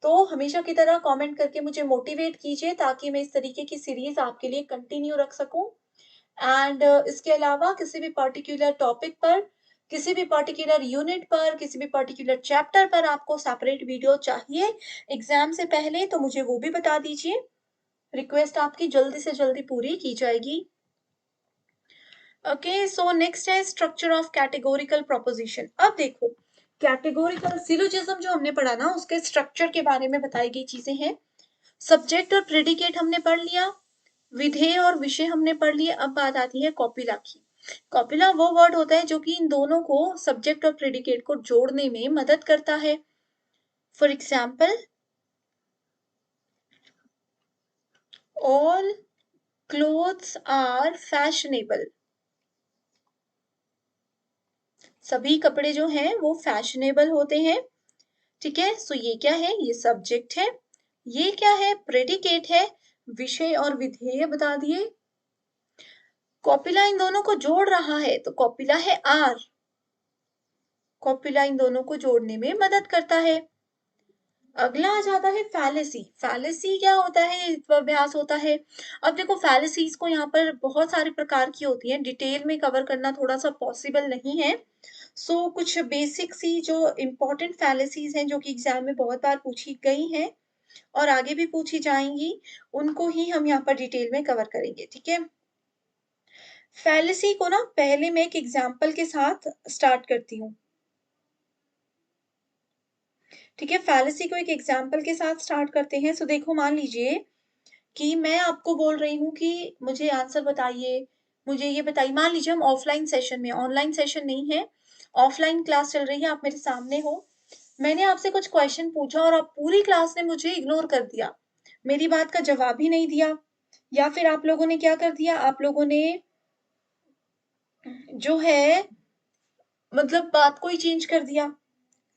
तो हमेशा की तरह कमेंट करके मुझे मोटिवेट कीजिए ताकि मैं इस तरीके की सीरीज आपके लिए कंटिन्यू रख सकूं। एंड इसके अलावा किसी भी पर्टिकुलर टॉपिक पर, किसी भी पर्टिकुलर यूनिट पर, किसी भी पर्टिकुलर चैप्टर पर आपको सेपरेट वीडियो चाहिए एग्जाम से पहले तो मुझे वो भी बता दीजिए, रिक्वेस्ट आपकी जल्दी से जल्दी पूरी की जाएगी। ओके, सो नेक्स्ट है स्ट्रक्चर ऑफ कैटेगोरिकल प्रोपोजिशन। अब देखो, कैटेगोरिकल सिलोजिज्म जो हमने पढ़ा ना, उसके स्ट्रक्चर के बारे में बताई गई चीजें हैं। सब्जेक्ट और प्रेडिकेट हमने पढ़ लिया, विधेय और विषय हमने पढ़ लिए। अब बात आती है कॉपिला की। कॉपिला वो वर्ड होता है जो कि इन दोनों को, सब्जेक्ट और प्रेडिकेट को जोड़ने में मदद करता है। For example, all clothes are fashionable, सभी कपड़े जो हैं वो फैशनेबल होते हैं। ठीक है, सो ये क्या है, ये सब्जेक्ट है, ये क्या है, प्रेडिकेट है, विषय और विधेय बता दिए। कॉपिला इन दोनों को जोड़ रहा है तो कॉपिला है आर, कॉपिला इन दोनों को जोड़ने में मदद करता है। अगला आ जाता है फैलेसी। फैलेसी क्या होता है, ये अभ्यास होता है। अब देखो फैलेसीज को यहाँ पर बहुत सारे प्रकार की होती है, डिटेल में कवर करना थोड़ा सा पॉसिबल नहीं है। सो कुछ बेसिक सी जो इम्पोर्टेंट फैलेसीज हैं जो कि एग्जाम में बहुत बार पूछी गई हैं और आगे भी पूछी जाएंगी, उनको ही हम यहाँ पर डिटेल में कवर करेंगे। ठीक है, फैलेसी को ना पहले मैं एक एग्जाम्पल के साथ स्टार्ट करती हूँ। ठीक है, फैलेसी को एक एग्जाम्पल के साथ स्टार्ट करते हैं। सो देखो, मान लीजिए कि मैं आपको बोल रही हूँ कि मुझे आंसर बताइए, मुझे ये बताइए। मान लीजिए हम ऑफलाइन सेशन में, ऑनलाइन सेशन नहीं है, ऑफलाइन क्लास चल रही है, आप मेरे सामने हो। मैंने आपसे कुछ क्वेश्चन पूछा और आप पूरी क्लास ने मुझे इग्नोर कर दिया, मेरी बात का जवाब ही नहीं दिया। या फिर आप लोगों ने क्या कर दिया, आप लोगों ने जो है मतलब बात को ही चेंज कर दिया,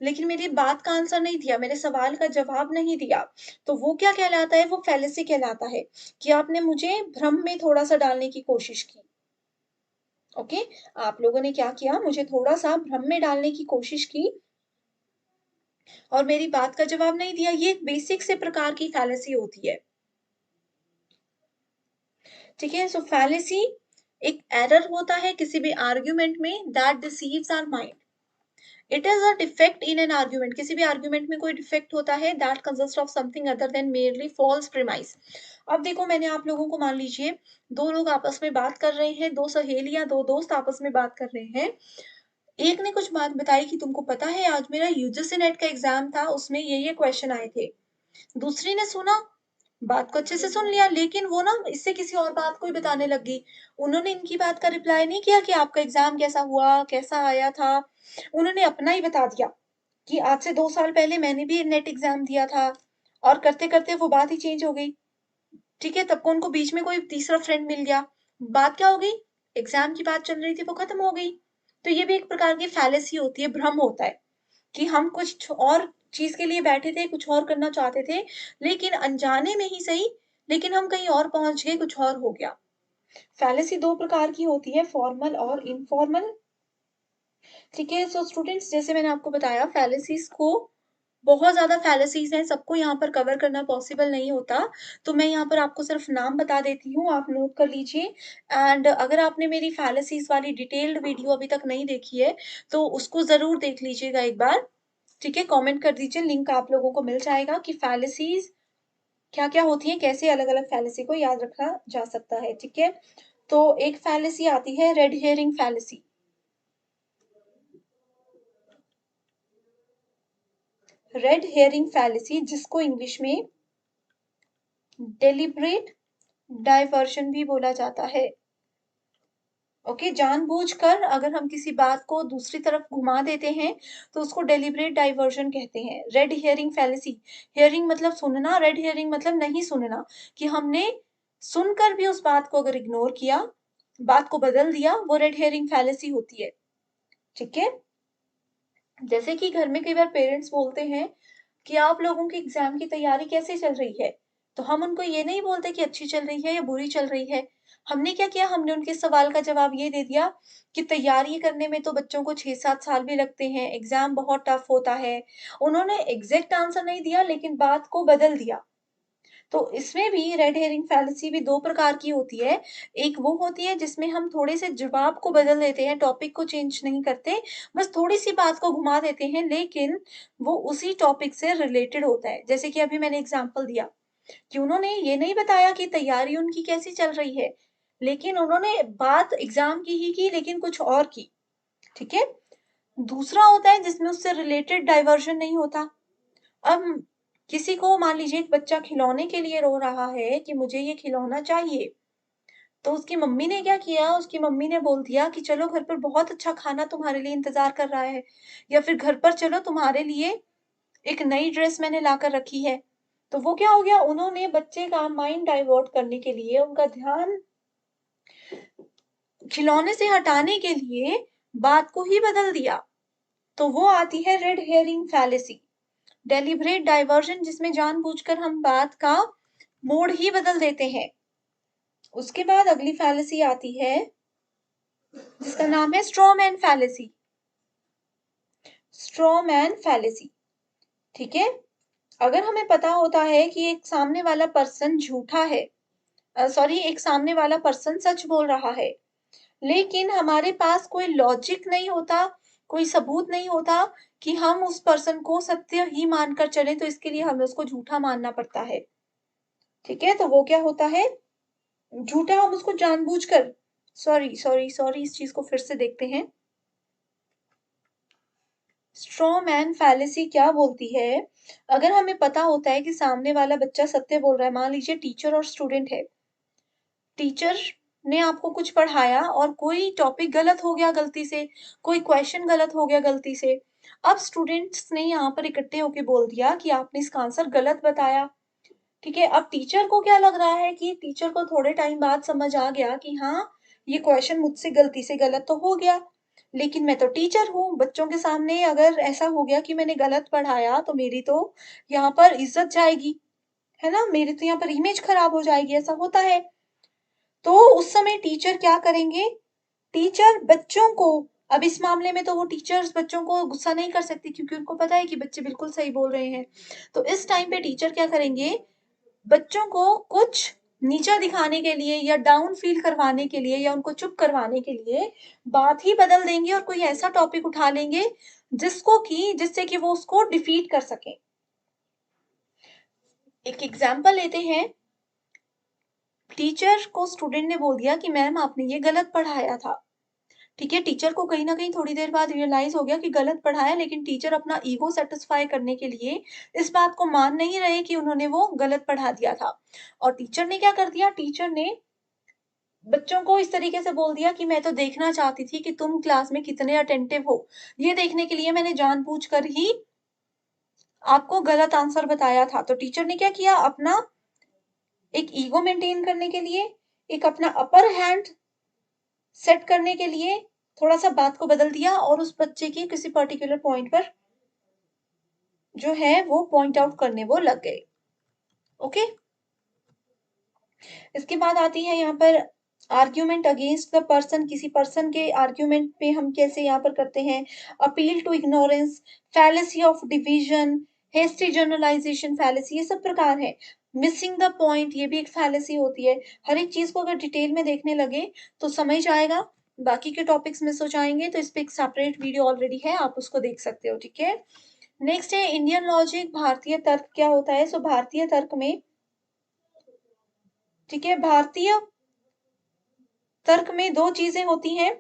लेकिन मेरी बात का आंसर नहीं दिया, मेरे सवाल का जवाब नहीं दिया। तो वो क्या कहलाता है, वो फैलेसी कहलाता है कि आपने मुझे भ्रम में थोड़ा-सा डालने की कोशिश की। ओके? आप लोगों ने क्या किया, मुझे थोड़ा-सा भ्रम में डालने की कोशिश की और मेरी बात का जवाब नहीं दिया। ये एक बेसिक से प्रकार की फैलेसी होती है। ठीक है? सो फैलेसी एक एरर होता है किसी भी आर्गुमेंट में that deceives our mind. It is a defect in an argument. किसी भी आर्ग्यूमेंट में कोई डिफेक्ट होता है that consist of something other than merely false premise. अब देखो, मैंने आप लोगों को, मान लीजिए दो लोग आपस में बात कर रहे हैं, दो सहेलियां, दो दोस्त आपस में बात कर रहे हैं। एक ने कुछ बात बताई कि तुमको पता है आज मेरा यूजीसी नेट का एग्जाम था, उसमें ये क्वेश्चन आए थे। दूसरी ने सुना, बात को अच्छे से सुन लिया, लेकिन वो ना इससे किसी और बात को ही बताने लग गई। उन्होंने इनकी बात का रिप्लाई नहीं किया कि आपका एग्जाम कैसा हुआ, कैसा आया था। उन्होंने अपना ही बता दिया कि आज से 2 साल पहले मैंने भी नेट एग्जाम दिया था, और करते-करते वो बात ही चेंज हो गई। ठीक है, तब को उनको बीच में कोई तीसरा फ्रेंड मिल गया। बात क्या हो गई? एग्जाम की बात चल रही थी, वो खत्म हो गई। तो ये भी एक प्रकार की फैलेसी होती है, भ्रम होता है कि हम कुछ और चीज़ के लिए बैठे थे, कुछ और करना चाहते थे, लेकिन अनजाने में ही सही, लेकिन हम कहीं और पहुँच गए, कुछ और हो गया। फैलेसी 2 प्रकार की होती है, फॉर्मल और इनफॉर्मल। ठीक है, सो स्टूडेंट्स, जैसे मैंने आपको बताया, फैलेसीज़ को बहुत ज़्यादा फैलेसीज़ हैं, सबको यहाँ पर कवर करना पॉसिबल नहीं होता। तो मैं यहाँ पर आपको सिर्फ़ नाम बता देती हूँ, आप नोट कर लीजिए। एंड अगर आपने मेरी फैलेसीज़ वाली डिटेल्ड वीडियो अभी तक नहीं देखी है, तो उसको ज़रूर देख लीजिएगा एक बार। ठीक है, कमेंट कर दीजिए, लिंक आप लोगों को मिल जाएगा कि फैलेसीज़ क्या-क्या होती हैं, कैसे अलग-अलग फैलेसी को याद रखा जा सकता है। ठीक है? तो एक फैलेसी आती है red hearing fallacy. Red hearing fallacy, जिसको इंग्लिश में डेलिब्रेट डाइवर्शन भी बोला जाता है। ओके, जानबूझकर अगर हम किसी बात को दूसरी तरफ घुमा देते हैं, तो उसको डेलिब्रेट डाइवर्जन कहते हैं। रेड हियरिंग फैलेसी, हियरिंग मतलब सुनना, रेड हियरिंग मतलब नहीं सुनना, कि हमने सुनकर भी उस बात को अगर इग्नोर किया, बात को बदल दिया, वो रेड हियरिंग फैलेसी होती है। ठीक है? जैसे कि घर में कई बार पेरेंट्स बोलते हैं कि आप लोगों की एग्जाम की तैयारी कैसे चल रही है? तो हम उनको ये नहीं बोलते कि अच्छी चल रही है या बुरी चल रही है। हमने क्या किया, हमने उनके सवाल का जवाब ये दे दिया कि तैयारी करने में तो बच्चों को 6-7 साल भी लगते हैं, एग्जाम बहुत टफ होता है। उन्होंने एग्जैक्ट आंसर नहीं दिया, लेकिन बात को बदल दिया। तो इसमें भी रेड हेरिंग फैलेसी भी 2 प्रकार की होती है। एक वो होती है जिसमें हम थोड़े से जवाब को बदल देते हैं, टॉपिक को चेंज नहीं करते, बस थोड़ी-सी बात को घुमा देते हैं, लेकिन वो उसी टॉपिक से रिलेटेड होता है। जैसे कि अभी मैंने एग्ज़ाम्पल दिया कि उन्होंने ये नहीं बताया कि तैयारी उनकी कैसी चल रही है, लेकिन उन्होंने बात एग्ज़ाम की ही की, लेकिन कुछ और की। ठीक है? दूसरा होता है जिसमें उससे रिलेटेड डाइवर्जन नहीं होता। अब किसी को, मान लीजिए एक बच्चा खिलौने के लिए रो रहा है कि मुझे ये खिलौना चाहिए, तो उसकी मम्मी ने क्या किया, उसकी मम्मी ने बोल दिया कि चलो घर पर बहुत अच्छा खाना तुम्हारे लिए इंतज़ार कर रहा है, या फिर घर पर चलो तुम्हारे लिए एक नई ड्रेस मैंने लाकर रखी है। तो वो क्या हो गया, उन्होंने बच्चे का माइंड डाइवर्ट करने के लिए, उनका ध्यान खिलौने से हटाने के लिए बात को ही बदल दिया। तो वो आती है red hearing fallacy, deliberate diversion, जिसमें जानबूझकर हम बात का मोड़ ही बदल देते हैं। उसके बाद अगली फैलेसी आती है जिसका नाम है straw man fallacy. Straw man fallacy, ठीक है? अगर हमें पता होता है कि एक सामने वाला पर्सन झूठा है, सॉरी, एक सामने वाला पर्सन सच बोल रहा है, लेकिन हमारे पास कोई लॉजिक नहीं होता, कोई सबूत नहीं होता कि हम उस पर्सन को सत्य ही मानकर चलें, तो इसके लिए हमें उसको झूठा मानना पड़ता है। ठीक है? तो वो क्या होता है, झूठा हम उसको जानबूझकर, सॉरी, इस चीज़ को फिर से देखते हैं। स्ट्रॉ मैन फैलेसी क्या बोलती है? अगर हमें पता होता है कि सामने वाला बच्चा सत्य बोल रहा है, मान लीजिए टीचर और स्टूडेंट है। टीचर ने आपको कुछ पढ़ाया और कोई टॉपिक गलत हो गया गलती से, कोई क्वेश्चन गलत हो गया गलती से। अब स्टूडेंट्स ने यहाँ पर इकट्ठे होके बोल दिया कि आपने इसका आंसर गलत बताया। ठीक है, अब टीचर को क्या लग रहा है कि टीचर को थोड़े टाइम बाद समझ आ गया कि हाँ, ये क्वेश्चन मुझसे गलती से गलत तो हो गया, लेकिन मैं तो टीचर हूँ। बच्चों के सामने अगर ऐसा हो गया कि मैंने गलत पढ़ाया तो मेरी तो यहाँ पर इज्जत जाएगी, है ना? मेरी तो यहाँ पर इमेज खराब हो जाएगी, ऐसा होता है। तो उस समय टीचर क्या करेंगे? टीचर बच्चों को, अब इस मामले में तो वो टीचर्स बच्चों को गुस्सा नहीं कर सकती क्योंकि उनको पता है कि बच्चे बिल्कुल सही बोल रहे हैं। तो इस टाइम पे टीचर क्या करेंगे? बच्चों को कुछ नीचा दिखाने के लिए या डाउन फील करवाने के लिए या उनको चुप करवाने के लिए बात ही बदल देंगे और कोई ऐसा टॉपिक उठा लेंगे जिससे कि वो उसको डिफीट कर सके। एक एग्जाम्पल लेते हैं। टीचर को स्टूडेंट ने बोल दिया कि मैम आपने ये गलत पढ़ाया था। ठीक है, टीचर को कहीं न कहीं थोड़ी देर बाद रियलाइज़ हो गया कि गलत पढ़ाया, लेकिन टीचर अपना ईगो सैटिस्फाई करने के लिए इस बात को मान नहीं रहे कि उन्होंने वो गलत पढ़ा दिया था। और टीचर ने क्या कर दिया? टीचर ने बच्चों को इस तरीके से बोल दिया कि मैं तो देखना चाहती थी कि तुम क्लास में कितने अटेंटिव हो। ये देखने के लिए मैंने जानबूझकर ही आपको गलत आंसर बताया था। तो टीचर ने क्या किया? अपना एक ईगो मेंटेन करने के लिए, एक अपना अपर हैंड सेट करने के लिए थोड़ा-सा बात को बदल दिया और उस बच्चे की किसी पर्टिकुलर पॉइंट पर जो है वो पॉइंट आउट करने वो लग गए। ओके? इसके बाद आती है यहाँ पर आर्ग्यूमेंट अगेंस्ट द पर्सन, किसी पर्सन के आर्ग्यूमेंट पे हम कैसे यहाँ पर करते हैं, appeal to ignorance, fallacy of division, hasty generalisation fallacy, ये सब प्रकार है। मिसिंग द पॉइंट, ये भी एक फैलेसी होती है। हर एक चीज को अगर डिटेल में देखने लगे तो समझ आएगा, बाकी के टॉपिक्स मिस हो जाएंगे। तो इस पे एक सेपरेट वीडियो ऑलरेडी है, आप उसको देख सकते हो। ठीक है, नेक्स्ट है इंडियन लॉजिक, भारतीय तर्क क्या होता है? सो भारतीय तर्क में, ठीक है, भारतीय तर्क में दो चीजें होती हैं।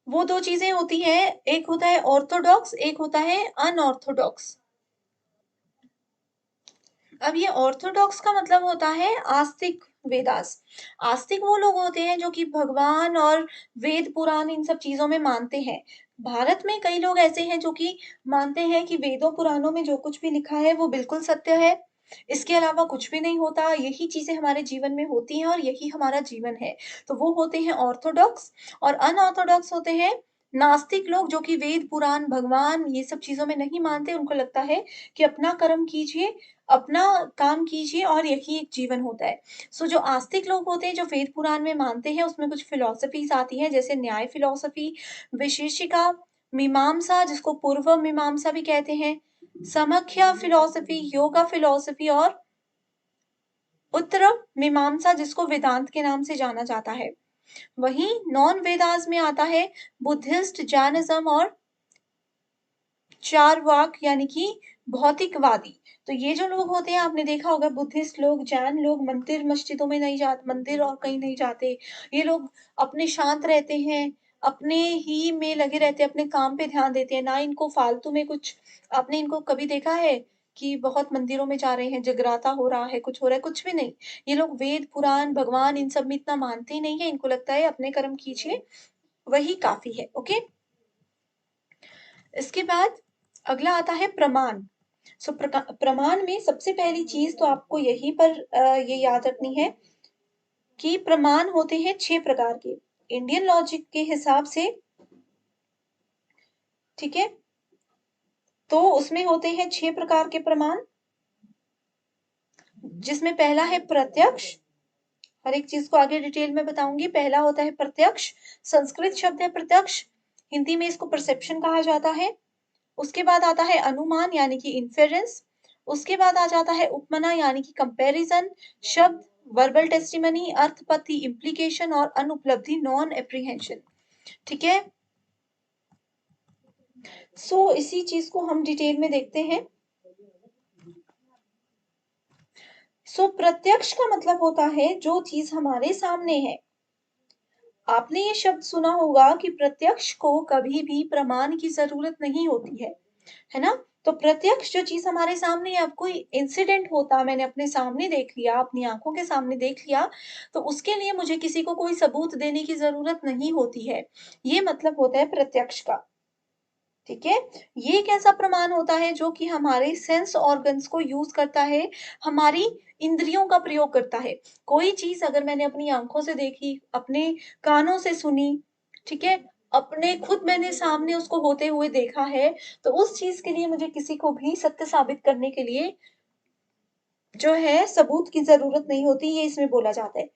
वो दो चीजें होती हैं, एक होता है ऑर्थोडॉक्स, एक होता है अनऑर्थोडॉक्स। अब ये ऑर्थोडॉक्स का मतलब होता है आस्तिक वेदास। आस्तिक वो लोग होते हैं जो कि भगवान और वेद पुराण इन सब चीजों में मानते हैं। भारत में कई लोग ऐसे हैं जो कि मानते हैं कि वेदों पुराणों में जो कुछ भी लिखा है वो बिल्कुल सत्य है, इसके अलावा कुछ भी नहीं होता, यही चीजें हमारे जीवन में होती हैं और यही हमारा जीवन है। तो वो होते हैं ऑर्थोडॉक्स। और अनऑर्थोडॉक्स होते हैं नास्तिक लोग जो कि वेद पुराण भगवान ये सब चीजों में नहीं मानते। उनको लगता है कि अपना कर्म कीजिए, अपना काम कीजिए और यही एक जीवन होता है। सो जो आस्तिक लोग होते हैं, जो वेद पुराण में मानते हैं, उसमें कुछ फिलॉसफीज आती हैं जैसे न्याय फिलॉसफी, विशेषिका, मीमांसा जिसको पूर्व मीमांसा भी कहते हैं, समख्या फिलॉसफी, योगा फिलॉसफी और उत्तर मीमांसा जिसको वेदांत के नाम से जाना जाता है। वहीं नॉन वेदास में आता है बुद्धिस्ट, जैनिज्म और चारवाक यानी कि भौतिकवादी। तो ये जो लोग होते हैं, आपने देखा होगा बुद्धिस्ट लोग, जैन लोग मंदिर मस्जिदों में नहीं जाते, मंदिर और कहीं नहीं जाते। ये लोग अपने शांत रहते हैं, अपने ही में लगे रहते हैं, अपने काम पे ध्यान देते हैं, ना इनको फालतू में कुछ। आपने इनको कभी देखा है कि बहुत मंदिरों में जा रहे हैं, जगराता हो रहा है, कुछ हो रहा है? कुछ भी नहीं। ये लोग वेद पुराण भगवान इन सब में इतना मानते ही नहीं है। इनको लगता है अपने कर्म कीजिए, वही काफी है। ओके, इसके बाद अगला आता है प्रमाण। सो प्रमाण में सबसे पहली चीज तो आपको यहीं पर ये याद रखनी है कि प्रमाण होते हैं 6 प्रकार के इंडियन लॉजिक के हिसाब से। ठीक है, तो उसमें होते हैं 6 प्रकार के प्रमाण, जिसमें पहला है प्रत्यक्ष। हर एक चीज को आगे डिटेल में बताऊंगी। पहला होता है प्रत्यक्ष, संस्कृत शब्द है प्रत्यक्ष, हिंदी में इसको परसेप्शन कहा जाता है। उसके बाद आता है अनुमान यानी कि इन्फेरेंस। उसके बाद आ जाता है उपमना यानी कि कंपैरिजन, शब्द वर्बल टेस्टिमनी, अर्थपत्ति इम्प्लीकेशन और अनुपलब्धि नॉन एप्रीहेंशन। ठीक है, सो इसी चीज को हम डिटेल में देखते हैं। सो प्रत्यक्ष का मतलब होता है जो चीज हमारे सामने है, आपने ये शब्द सुना होगा कि प्रत्यक्ष को कभी भी प्रमाण की ज़रूरत नहीं होती है ना? तो प्रत्यक्ष जो चीज़ हमारे सामने है, अब कोई इंसिडेंट होता मैंने अपने सामने देख लिया, अपनी आँखों के सामने देख लिया, तो उसके लिए मुझे किसी को कोई सबूत देने की ज़रूरत नहीं होती है। ये मतलब होता है प्रत्यक्ष का। ठीक है? ये एक ऐसा प्रमाण होता है जो कि हमारे सेंस ऑर्गन्स को यूज़ करता है, हमारी इंद्रियों का प्रयोग करता है। कोई चीज़ अगर मैंने अपनी आँखों से देखी, अपने कानों से सुनी, ठीक है? अपने खुद मैंने सामने उसको होते हुए देखा है, तो उस चीज़ के लिए मुझे किसी को भी सत्य साबित करने के लिए जो है सबूत की ज़रूरत नहीं होती, ये इसमें बोला जाता है।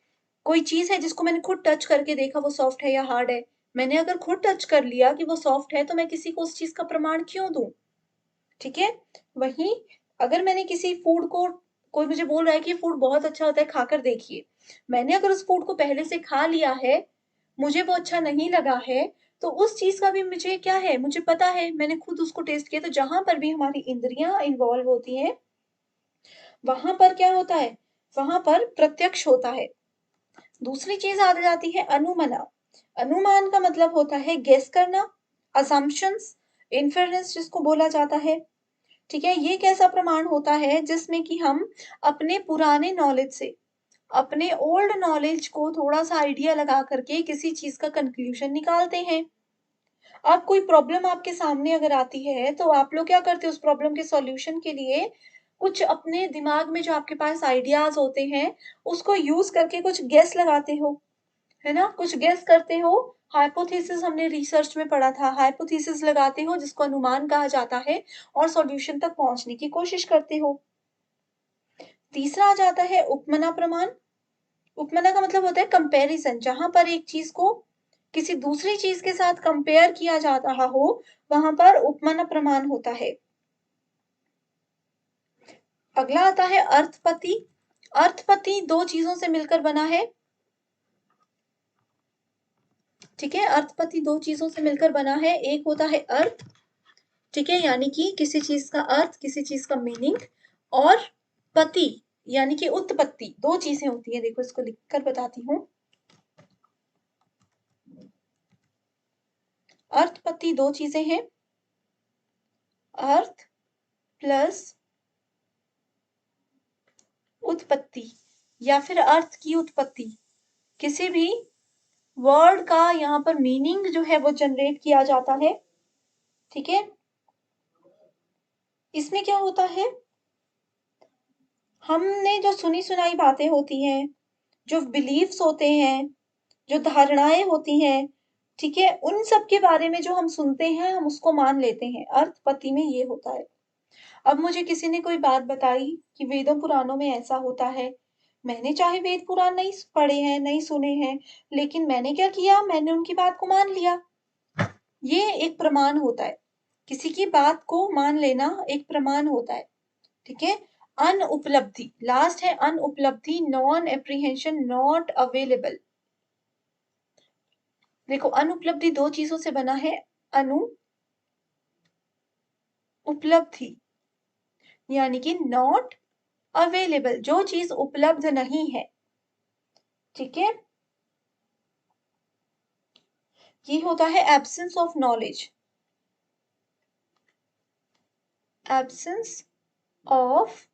कोई चीज़ है जिसको मैंने खुद टच करके देखा वो सॉफ्ट है या हार्ड है। मैंने अगर खुद टच कर लिया कि वो सॉफ्ट है तो मैं किसी को उस चीज़ का प्रमाण क्यों दूँ? ठीक है? वहीं अगर मैंने किसी फूड को कोई मुझे बोल रहा है कि ये फूड बहुत अच्छा होता है, खाकर देखिए। मैंने अगर उस फूड को पहले से खा लिया है, मुझे वो अच्छा नहीं लगा है, तो उस चीज़ का भी मुझे क्या है, मुझे पता है, मैंने खुद उसको टेस्ट किया। तो जहाँ पर भी हमारी इंद्रियाँ इन्वॉल्व होती हैं, वहाँ पर क्या होता है? वहाँ पर प्रत्यक्ष होता है। दूसरी चीज़ आ जाती है अनुमना। अनुमान का मतलब होता है गेस करना, असम्पशन्स, इन्फेरेंस जिसको बोला जाता है। ठीक है? ये एक ऐसा प्रमाण होता है जिसमें कि हम अपने पुराने नॉलेज से, अपने ओल्ड नॉलेज को थोड़ा-सा आइडिया लगा करके किसी चीज़ का कन्क्लूज़न निकालते हैं। अब कोई प्रॉब्लम आपके सामने अगर आती है, तो आप लोग क्या करते हो उस प्रॉब्लम के सॉल्यूशन के लिए कुछ अपने दिमाग में जो आपके पास आइडियाज़ होते हैं, उसको यूज़ करके कुछ गेस लगाते हो, है ना? कुछ गेस करते हो, हाइपोथेसिस हमने रिसर्च में पढ़ा था, हाइपोथेसिस लगाते हो जिसको अनुमान कहा जाता है और सॉल्यूशन तक पहुँचने की कोशिश करते हो। तीसरा आ जाता है उपमना प्रमाण। उपमना का मतलब होता है कंपैरिज़न, जहाँ पर एक चीज़ को किसी दूसरी चीज़ के साथ कंपेयर किया जा रहा हो, वहाँ पर उपमना प्रमाण होता है। अगला आता है अर्थपति। अर्थपति 2 चीज़ों से मिलकर बना है, ठीक है? अर्थपति 2 चीज़ों से मिलकर बना है, एक होता है अर्थ, ठीक है? यानी कि किसी चीज़ का अर्थ, किसी चीज़ का मीनिंग, और पति यानी कि उत्पत्ति, 2 चीज़ें होती हैं, देखो इसको लिख कर बताती हूँ। अर्थपति 2 चीज़ें हैं, अर्थ प्लस उत्पत्ति या फिर अर्थ की उत्पत्ति। किसी भी वर्ड का यहाँ पर मीनिंग जो है वो जनरेट किया जाता है, ठीक है? इसमें क्या होता है, हमने जो सुनी-सुनाई बातें होती हैं, जो बिलीफ्स होते हैं, जो धारणाएँ होती हैं, ठीक है? उन सब के बारे में जो हम सुनते हैं, हम उसको मान लेते हैं। अर्थपति में ये होता है। अब मुझे किसी ने कोई बात बताई कि वेदों पुराणों में ऐसा होता है। मैंने चाहे वेद पुराण नहीं पढ़े हैं, नहीं सुने हैं, लेकिन मैंने क्या किया, मैंने उनकी बात को मान लिया। ये एक प्रमाण होता है। किसी की बात को मान लेना एक प्रमाण होता है, ठीक है? अनुपलब्धि, लास्ट है अनुपलब्धि, नॉन एप्रीहेंशन, नॉट अवेलेबल। देखो अनुपलब्धि 2 चीज़ों से बना है, अनु उपलब्धि यानी कि नॉट अवेलेबल, जो चीज़ उपलब्ध नहीं है, ठीक है? ये होता है absence of knowledge, absence of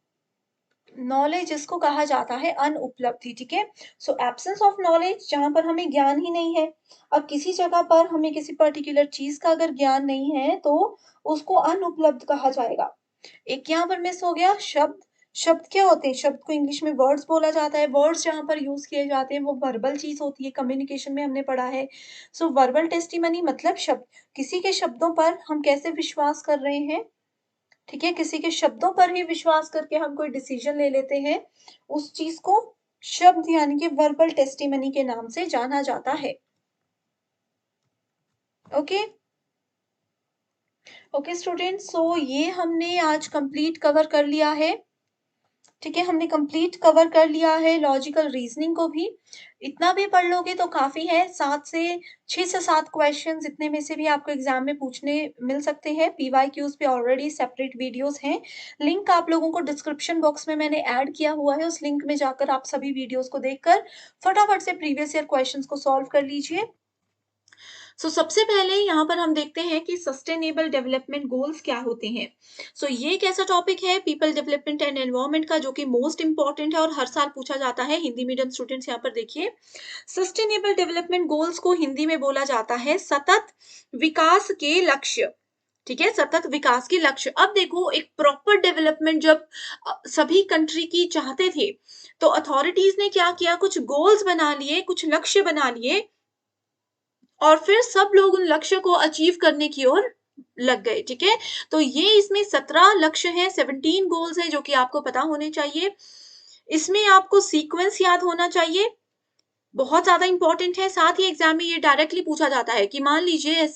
knowledge इसको कहा जाता है अनुपलब्धि, ठीक है? सो एब्सेंस ऑफ नॉलेज जहाँ पर हमें ज्ञान ही नहीं है। अब किसी जगह पर हमें किसी पर्टिकुलर चीज़ का अगर ज्ञान नहीं है, तो उसको अनुपलब्ध कहा जाएगा। एक यहाँ पर मिस हो गया शब्द। शब्द क्या होते हैं? शब्द को इंग्लिश में वर्ड्स बोला जाता है। वर्ड्स जहाँ पर यूज़ किए जाते हैं, वो वर्बल चीज़ होती है, कम्युनिकेशन में हमने पढ़ा है। सो वर्बल टेस्टिमनी मतलब शब्द। किसी के शब्दों पर हम कैसे विश्वास कर रहे हैं, ठीक है? किसी के शब्दों पर ही विश्वास करके हम कोई डिसीजन ले लेते हैं, उस चीज़ को शब्द यानी कि वर्बल टेस्टिमनी के नाम से जाना जाता है। ओके? ओके स्टूडेंट्स, सो ये हमने आज कंप्लीट कवर कर लिया है, ठीक है, हमने कंप्लीट कवर कर लिया है लॉजिकल रीजनिंग को भी। इतना भी पढ़ लोगे तो काफ़ी है, 6 से 7 क्वेश्चंस इतने में से भी आपको एग्ज़ाम में पूछने मिल सकते हैं। पीवाईक्यूज़ पे ऑलरेडी सेपरेट वीडियोज़ हैं। लिंक आप लोगों को डिस्क्रिप्शन बॉक्स में मैंने ऐड किया हुआ है, उस लिंक में जाकर आप सभी वीडियोज़ को देखकर फटाफट से प्रीवियस ईयर क्वेश्चंस को सॉल्व कर लीजिए। सबसे पहले यहाँ पर हम देखते हैं कि सस्टेनेबल डेवलपमेंट गोल्स क्या होते हैं। ये एक ऐसा टॉपिक है पीपल डेवलपमेंट एंड एनवायरनमेंट का, जो कि मोस्ट इंपॉर्टेंट है और हर साल पूछा जाता है। हिंदी मीडियम स्टूडेंट्स यहाँ पर देखिए, सस्टेनेबल डेवलपमेंट गोल्स को हिंदी में बोला जाता है सतत विकास के लक्ष्य। ठीक है, सतत विकास के लक्ष्य। अब देखो, एक प्रॉपर डेवलपमेंट जब सभी कंट्री की चाहते थे, तो अथॉरिटीज ने क्या किया, कुछ गोल्स बना लिए, कुछ लक्ष्य बना लिए, और फिर सब लोग उन लक्ष्य को अचीव करने की ओर लग गए। ठीक है, तो ये इसमें 17 लक्ष्य हैं, 17 गोल्स हैं, जो कि आपको पता होने चाहिए। इसमें आपको सीक्वेंस याद होना चाहिए, बहुत ज्यादा इंपॉर्टेंट है। साथ ही एग्जाम में ये डायरेक्टली पूछा जाता है कि मान लीजिए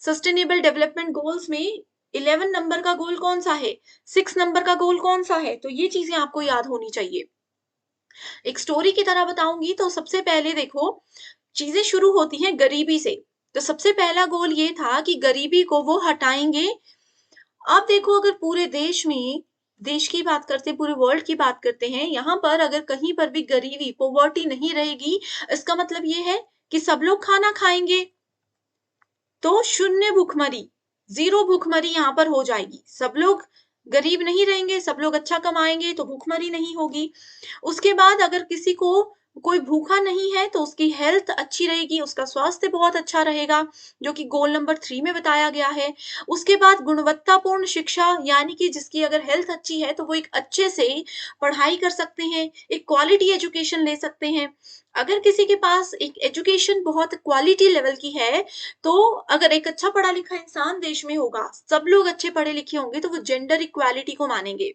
सस्टेनेबल डेवलपमेंट गोल्स में 11 नंबर का गोल कौन सा है, 6 नंबर का गोल कौन सा है, तो ये चीजें आपको याद होनी चाहिए। एक स्टोरी की तरह बताऊंगी, तो सबसे पहले देखो, चीजें शुरू होती हैं गरीबी से। तो सबसे पहला गोल ये था कि गरीबी को वो हटाएंगे। अब देखो, अगर पूरे देश में, देश की बात करते हैं, पूरे वर्ल्ड की बात करते हैं, यहाँ पर अगर कहीं पर भी गरीबी, पॉवर्टी नहीं रहेगी, इसका मतलब ये है कि सब लोग खाना खाएंगे, तो शून्य भूखमरी, जीरो भूखमरी यहाँ पर हो जाएगी। सब लोग गरीब नहीं रहेंगे, सब लोग अच्छा कमाएंगे, तो भूखमरी नहीं होगी। उसके बाद अगर किसी को कोई भूखा नहीं है, तो उसकी हेल्थ अच्छी रहेगी, उसका स्वास्थ्य बहुत अच्छा रहेगा, जो कि गोल नंबर 3 में बताया गया है। उसके बाद गुणवत्तापूर्ण शिक्षा, यानी कि जिसकी अगर हेल्थ अच्छी है, तो वो एक अच्छे से पढ़ाई कर सकते हैं, एक क्वालिटी एजुकेशन ले सकते हैं। अगर किसी के पास एक एजुकेशन बहुत क्वालिटी लेवल की है, तो अगर एक अच्छा पढ़ा लिखा इंसान देश में होगा, सब लोग अच्छे पढ़े लिखे होंगे, तो वो जेंडर इक्वालिटी को मानेंगे,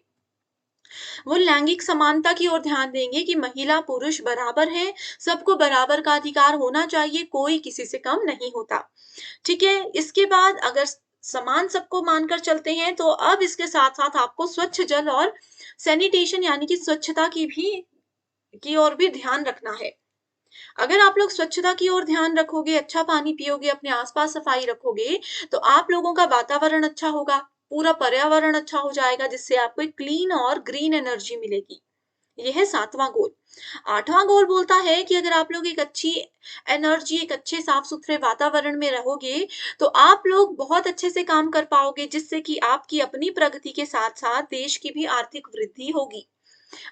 वो लैंगिक समानता की ओर ध्यान देंगे कि महिला पुरुष बराबर है, सबको बराबर का अधिकार होना चाहिए, कोई किसी से कम नहीं होता। ठीक है, इसके बाद अगर समान सबको मानकर चलते हैं, तो अब इसके साथ साथ आपको स्वच्छ जल और सैनिटेशन, यानी कि स्वच्छता की ओर भी ध्यान रखना है। अगर आप लोग स्वच्छता की ओर ध्यान रखोगे, अच्छा पानी पियोगे, अपने आसपास सफाई रखोगे, तो आप लोगों का वातावरण अच्छा होगा, पूरा पर्यावरण अच्छा हो जाएगा, जिससे आपको एक क्लीन और ग्रीन एनर्जी मिलेगी। यह है 7वां गोल। 8वां गोल बोलता है कि अगर आप लोग एक अच्छी एनर्जी, एक अच्छे साफ सुथरे वातावरण में रहोगे, तो आप लोग बहुत अच्छे से काम कर पाओगे, जिससे कि आपकी अपनी प्रगति के साथ साथ देश की भी आर्थिक वृद्धि होगी।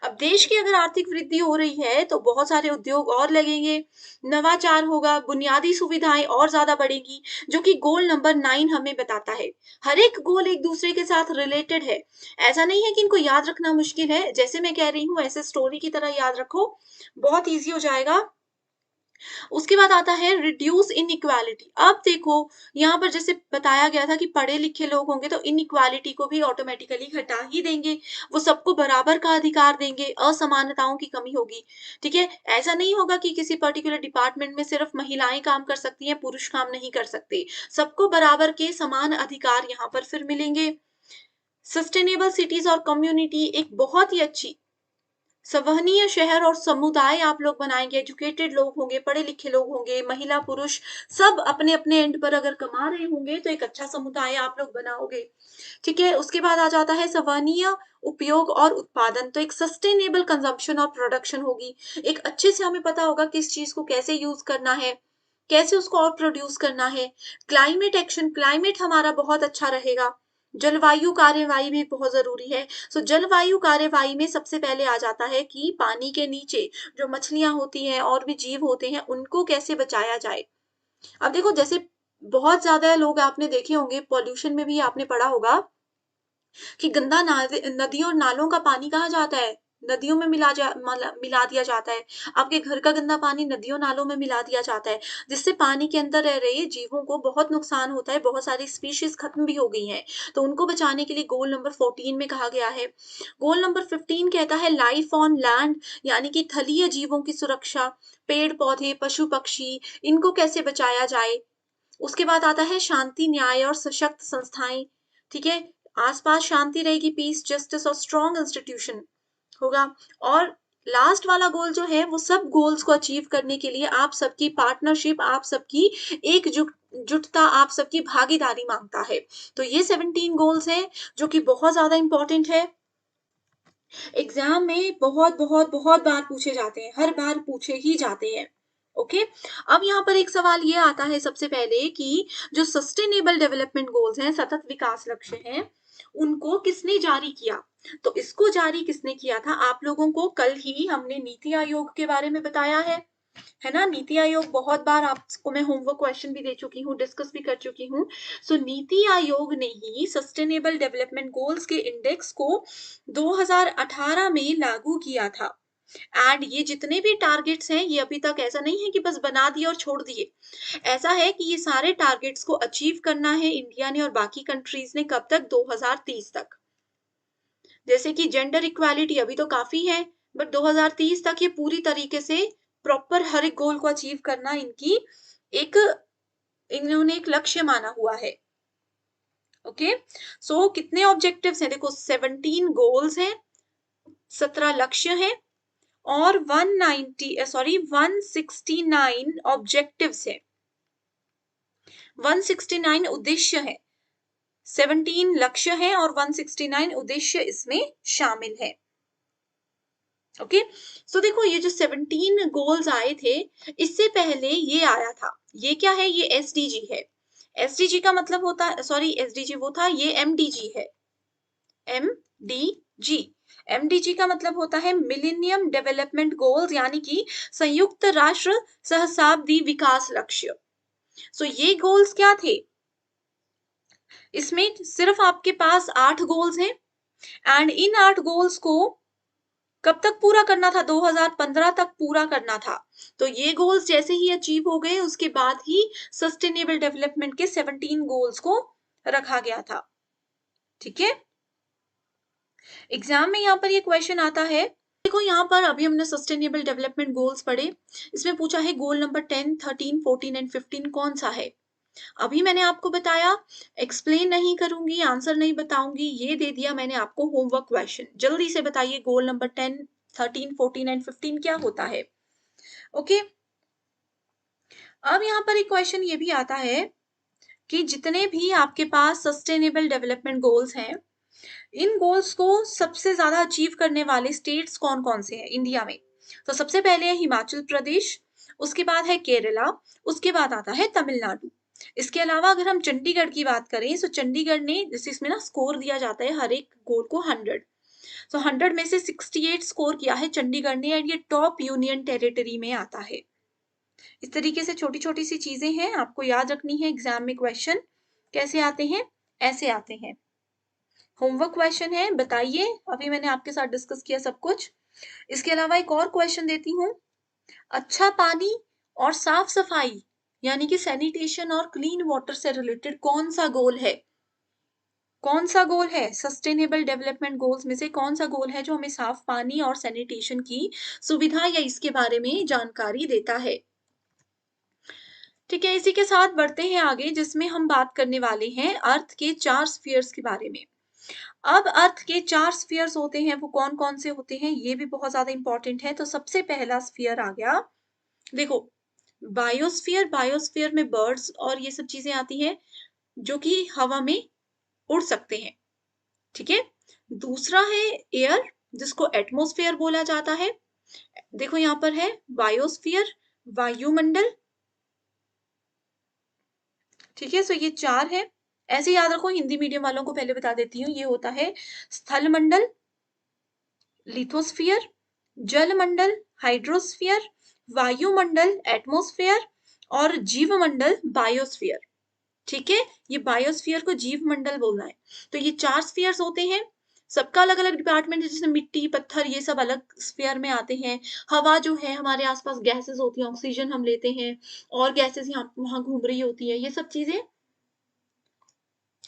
अब देश की अगर आर्थिक वृद्धि हो रही है, तो बहुत सारे उद्योग और लगेंगे, नवाचार होगा, बुनियादी सुविधाएं और ज्यादा बढ़ेगी, जो कि गोल नंबर 9 हमें बताता है। हर एक गोल एक दूसरे के साथ रिलेटेड है। ऐसा नहीं है कि इनको याद रखना मुश्किल है, जैसे मैं कह रही हूँ ऐसे स्टोरी की तरह याद रखो, बहुत ईजी हो जाएगा। उसके बाद आता है रिड्यूस इनइक्वालिटी। अब देखो, यहाँ पर जैसे बताया गया था कि पढ़े लिखे लोग होंगे, तो इनइक्वालिटी को भी ऑटोमेटिकली घटा ही देंगे, वो सबको बराबर का अधिकार देंगे, असमानताओं की कमी होगी। ठीक है, ऐसा नहीं होगा कि किसी पर्टिकुलर डिपार्टमेंट में सिर्फ महिलाएं काम कर सकती हैं, पुरुष काम नहीं कर सकते, सबको बराबर के समान अधिकार यहाँ पर फिर मिलेंगे। सस्टेनेबल सिटीज और कम्युनिटी, एक बहुत ही अच्छी संवहनीय शहर और समुदाय आप लोग बनाएंगे, एजुकेटेड लोग होंगे, पढ़े लिखे लोग होंगे, महिला पुरुष सब अपने अपने एंड पर अगर कमा रहे होंगे, तो एक अच्छा समुदाय आप लोग बनाओगे। ठीक है, उसके बाद आ जाता है संवहनीय उपयोग और उत्पादन, तो एक सस्टेनेबल कंजम्पशन और प्रोडक्शन होगी। एक अच्छे से हमें पता होगा किस चीज को कैसे यूज करना है, कैसे उसको और प्रोड्यूस करना है। क्लाइमेट एक्शन, क्लाइमेट हमारा बहुत अच्छा रहेगा। जलवायु कार्यवाही भी बहुत जरूरी है। जलवायु कार्यवाही में सबसे पहले आ जाता है कि पानी के नीचे जो मछलियां होती हैं और भी जीव होते हैं, उनको कैसे बचाया जाए। अब देखो, जैसे बहुत ज्यादा लोग आपने देखे होंगे, पॉल्यूशन में भी आपने पढ़ा होगा कि गंदा नदियों और नालों का पानी कहाँ जाता है, नदियों में मिला दिया जाता है। आपके घर का गंदा पानी नदियों नालों में मिला दिया जाता है, जिससे पानी के अंदर रह रहे जीवों को बहुत नुकसान होता है, बहुत सारी स्पीशीज खत्म भी हो गई हैं। तो उनको बचाने के लिए गोल नंबर 14 में कहा गया है। गोल नंबर 15 कहता है लाइफ ऑन लैंड, यानी कि थलीय जीवों की सुरक्षा, पेड़ पौधे पशु पक्षी, इनको कैसे बचाया जाए। उसके बाद आता है शांति, न्याय और सशक्त संस्थाएं। ठीक है, आसपास शांति रहेगी, पीस, जस्टिस और स्ट्रॉन्ग इंस्टीट्यूशन होगा। और लास्ट वाला गोल जो है वो सब गोल्स को अचीव करने के लिए आप सबकी पार्टनरशिप, आप सबकी एकजुटता, आप सबकी भागीदारी मांगता है। तो ये 17 गोल्स हैं जो कि बहुत ज्यादा इंपॉर्टेंट है। एग्जाम में बहुत बहुत बहुत बार पूछे जाते हैं, हर बार पूछे ही जाते हैं। ओके, अब यहाँ पर एक सवाल ये आता है सबसे पहले कि जो सस्टेनेबल डेवलपमेंट गोल्स हैं, सतत विकास लक्ष्य हैं, उनको किसने जारी किया? तो इसको जारी किसने किया था? आप लोगों को कल ही हमने नीति आयोग के बारे में बताया है ना। नीति आयोग बहुत बार आपको मैं होमवर्क क्वेश्चन भी दे चुकी हूँ, डिस्कस भी कर चुकी हूँ। सो नीति आयोग ने ही सस्टेनेबल डेवलपमेंट गोल्स के इंडेक्स को 2018 में लागू किया था। एंड ये जितने भी टारगेट्स हैं, ये अभी तक ऐसा नहीं है कि बस बना दिए और छोड़ दिए। ऐसा है कि ये सारे टारगेट्स को अचीव करना है इंडिया ने और बाकी कंट्रीज ने। कब तक? 2030 तक। जैसे कि जेंडर इक्वालिटी अभी तो काफी है, बट 2030 तक ये पूरी तरीके से प्रॉपर हर एक गोल को अचीव करना एक इन्होंने एक लक्ष्य माना हुआ है। ओके, सो कितने ऑब्जेक्टिव्स हैं? देखो 17 गोल्स हैं, 17 लक्ष्य हैं और 169 ऑब्जेक्टिव्स है, 169 उद्देश्य है। 17 लक्ष्य है और 169 उद्देश्य इसमें शामिल है। ओके, सो देखो ये जो 17 गोल्स आए थे, इससे पहले ये आया था, ये क्या है? ये एसडीजी है। एसडीजी का मतलब होता है, सॉरी एसडीजी वो था, ये एमडीजी है। एमडीजी, एमडीजी का मतलब होता है मिलेनियम डेवलपमेंट गोल्स, यानी कि संयुक्त राष्ट्र सहस्राब्दी विकास लक्ष्य। सो ये गोल्स क्या थे? इसमें सिर्फ आपके पास 8 गोल्स हैं एंड इन 8 गोल्स को कब तक पूरा करना था? 2015 तक पूरा करना था। तो ये गोल्स जैसे ही अचीव हो गए, उसके बाद ही सस्टेनेबल डेवलपमेंट के 17 गोल्स को रखा गया था। ठीक है, एग्जाम में यहाँ पर ये क्वेश्चन आता है। देखो यहाँ पर अभी हमने सस्टेनेबल डेवलपमेंट गोल्स पढ़े, इसमें पूछा है गोल नंबर 10, 13, 14 एंड 15 कौन सा है? अभी मैंने आपको बताया, एक्सप्लेन नहीं करूंगी, आंसर नहीं बताऊंगी, ये दे दिया मैंने आपको होमवर्क क्वेश्चन। जल्दी से बताइए गोल नंबर 10, 13, 14 एंड 15 क्या होता है? ओके, अब यहाँ पर एक क्वेश्चन ये भी आता है कि जितने भी आपके पास सस्टेनेबल डेवलपमेंट गोल्स हैं, इन गोल्स को सबसे ज्यादा अचीव करने वाले स्टेट्स कौन कौन से हैं इंडिया में? तो सबसे पहले है हिमाचल प्रदेश, उसके बाद है केरला, उसके बाद आता है तमिलनाडु। इसके अलावा अगर हम चंडीगढ़ की बात करें, तो चंडीगढ़ ने, जैसे इसमें ना स्कोर दिया जाता है हर एक गोल को 100, तो 100 में से 68 स्कोर किया है चंडीगढ़ ने एंड ये टॉप यूनियन टेरिटरी में आता है। इस तरीके से छोटी छोटी सी चीजें हैं, आपको याद रखनी है। एग्जाम में क्वेश्चन कैसे आते हैं? ऐसे आते हैं। होमवर्क क्वेश्चन है, बताइए। अभी मैंने आपके साथ डिस्कस किया सब कुछ। इसके अलावा एक और क्वेश्चन देती हूँ, अच्छा पानी और साफ सफाई यानी कि सैनिटेशन और क्लीन वाटर से रिलेटेड कौन सा गोल है? कौन सा गोल है? सस्टेनेबल डेवलपमेंट गोल्स में से कौन सा गोल है जो हमें साफ पानी और सैनिटेशन की सुविधा या इसके बारे में जानकारी देता है? ठीक है, इसी के साथ बढ़ते हैं आगे, जिसमें हम बात करने वाले हैं अर्थ के 4 स्फीयर्स के बारे में। अब अर्थ के 4 स्फीयर्स होते हैं, वो कौन कौन से होते हैं ये भी बहुत ज्यादा इंपॉर्टेंट है। तो सबसे पहला स्फीयर आ गया, देखो बायोस्फीयर। बायोस्फीयर में बर्ड्स और ये सब चीजें आती हैं जो कि हवा में उड़ सकते हैं। ठीक है, दूसरा है एयर, जिसको एटमॉस्फेयर बोला जाता है। देखो यहाँ पर है बायोस्फीयर, वायुमंडल। ठीक है, सो ये 4 है। ऐसे याद रखो, हिंदी मीडियम वालों को पहले बता देती हूँ, ये होता है स्थल मंडल, लिथोस्फियर, जलमंडल, हाइड्रोस्फियर, वायुमंडल, एटमॉस्फेयर और जीवमंडल, बायोस्फियर। ठीक है, ये बायोस्फीयर को जीव मंडल बोलना है। तो ये 4 स्फीयर्स होते हैं, सबका अलग अलग डिपार्टमेंट है, जैसे मिट्टी, पत्थर, ये सब अलग स्फीयर में आते हैं। हवा जो है, हमारे आसपास गैसेस होती हैं, ऑक्सीजन हम लेते हैं और गैसेस यहाँ वहां घूम रही होती है, ये सब चीजें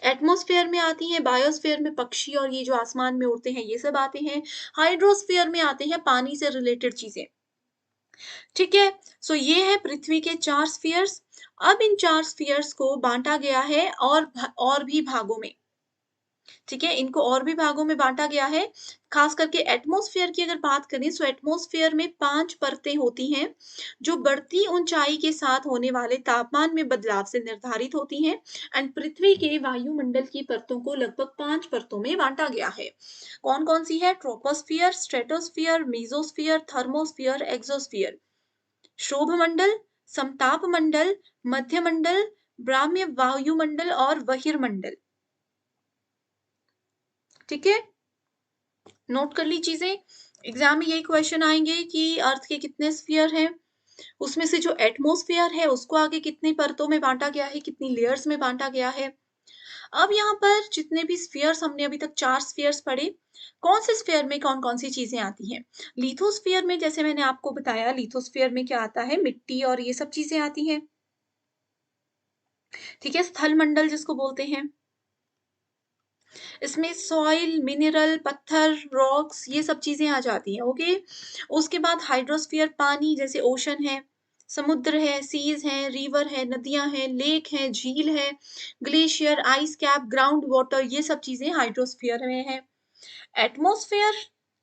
एटमॉस्फेयर में आती हैं। बायोस्फीयर में पक्षी और ये जो आसमान में उड़ते हैं ये सब आते हैं। हाइड्रोस्फीयर में आते हैं पानी से रिलेटेड चीजें। ठीक है, सो ये है पृथ्वी के 4 स्फीयर्स। अब इन 4 स्फीयर्स को बांटा गया है और भी भागों में। ठीक है, इनको और भी भागों में बाँटा गया है। ख़ास करके एटमॉस्फेयर की अगर बात करें, सो एटमॉस्फेयर में 5 परतें होती हैं, जो बढ़ती ऊँचाई के साथ होने वाले तापमान में बदलाव से निर्धारित होती हैं। एंड पृथ्वी के वायुमंडल की परतों को लगभग 5 परतों में बाँटा गया है। कौन-कौन सी है? Troposphere, stratosphere, mesosphere, thermosphere, exosphere. शोभमंडल, समतापमंडल, मध्यमंडल, ब्राह्म्य वायुमंडल और बहिर्मंडल। ठीक है? नोट कर ली चीजें। एग्जाम में यही क्वेश्चन आएंगे कि अर्थ के कितने स्फीयर हैं, उसमें से जो एटमॉस्फेयर है उसको आगे कितनी परतों में बांटा गया है, कितनी लेयर्स में बांटा गया है। अब यहाँ पर जितने भी स्फीयर्स, हमने अभी तक 4 स्फीयर्स पढ़े। कौन से स्फीयर में कौन कौन सी चीजें आती हैं? लिथोस्फीयर में, जैसे मैंने आपको बताया, लिथोस्फीयर में क्या आता है? मिट्टी और ये सब चीजें आती हैं। ठीक है, स्थल मंडल जिसको बोलते हैं, इसमें सॉइल, मिनरल, पत्थर, रॉक्स, ये सब चीजें आ जाती हैं। ओके, उसके बाद हाइड्रोस्फीयर, पानी जैसे ओशन है, समुद्र है, सीज है, रिवर है, नदियां हैं, लेक है, झील है, glacier, ice cap, ground water, ये सब चीजें हाइड्रोस्फीयर में है। एटमॉस्फेयर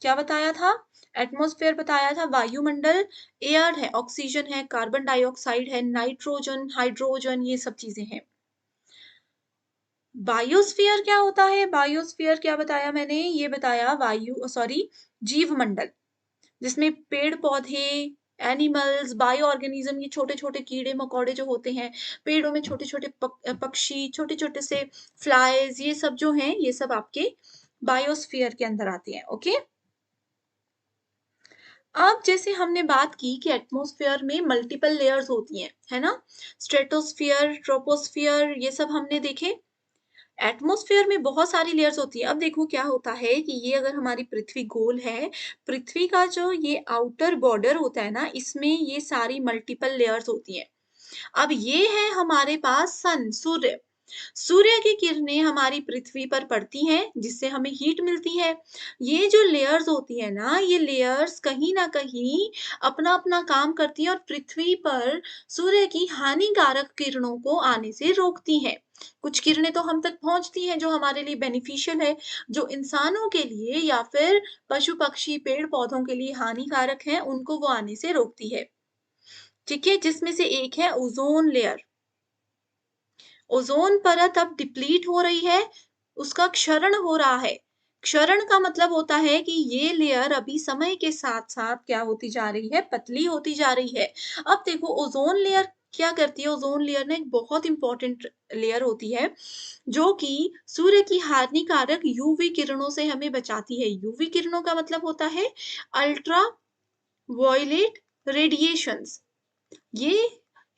क्या बताया था? एटमॉस्फेयर बताया था वायुमंडल, एयर है, ऑक्सीजन है, कार्बन डाइऑक्साइड है, नाइट्रोजन, हाइड्रोजन, ये सब चीजें हैं। बायोस्फीयर क्या होता है? बायोस्फीयर क्या बताया मैंने? ये बताया जीव मंडल, जिसमें पेड़ पौधे, एनिमल्स, बायो ऑर्गेनिज्म, ये छोटे छोटे कीड़े मकोड़े जो होते हैं, पेड़ों में छोटे छोटे पक्षी, छोटे छोटे से फ्लाइज, ये सब जो हैं, ये सब आपके बायोस्फीयर के अंदर आते हैं। ओके, अब जैसे हमने बात की कि एटमॉस्फेयर में मल्टीपल लेयर्स होती हैं, है ना? स्ट्रेटोस्फियर, ट्रोपोस्फियर, ये सब हमने देखे। एटमॉस्फेयर में बहुत सारी लेयर्स होती है। अब देखो क्या होता है कि ये अगर हमारी पृथ्वी गोल है, पृथ्वी का जो ये आउटर बॉर्डर होता है ना, इसमें ये सारी मल्टीपल लेयर्स होती हैं। अब ये है हमारे पास सन, सूर्य। सूर्य की किरणें हमारी पृथ्वी पर पड़ती हैं, जिससे हमें हीट मिलती है। ये जो लेयर्स होती है ना, ये लेयर्स कहीं ना कहीं अपना अपना काम करती हैं और पृथ्वी पर सूर्य की हानिकारक किरणों को आने से रोकती हैं। कुछ किरणें तो हम तक पहुंचती हैं जो हमारे लिए बेनिफिशियल है, जो इंसानों के लिए या फिर पशु पक्षी पेड़ पौधों के लिए हानिकारक हैं, उनको वो आने से रोकती है। ठीक है, जिसमें से एक है ओजोन लेयर। ओजोन परत अब डिप्लीट हो रही है, उसका क्षरण हो रहा है। क्षरण का मतलब होता है कि ये लेयर अभी समय के साथ-साथ क्या होती जा रही है? पतली होती जा रही है। अब देखो ओजोन लेयर क्या करती है? ओजोन लेयर ना एक बहुत इंपॉर्टेंट लेयर होती है, जो कि सूर्य की हानिकारक यूवी किरणों से हमें बचाती है। यूवी किरणों का मतलब होता है अल्ट्रा वायलेट रेडिएशंस। ये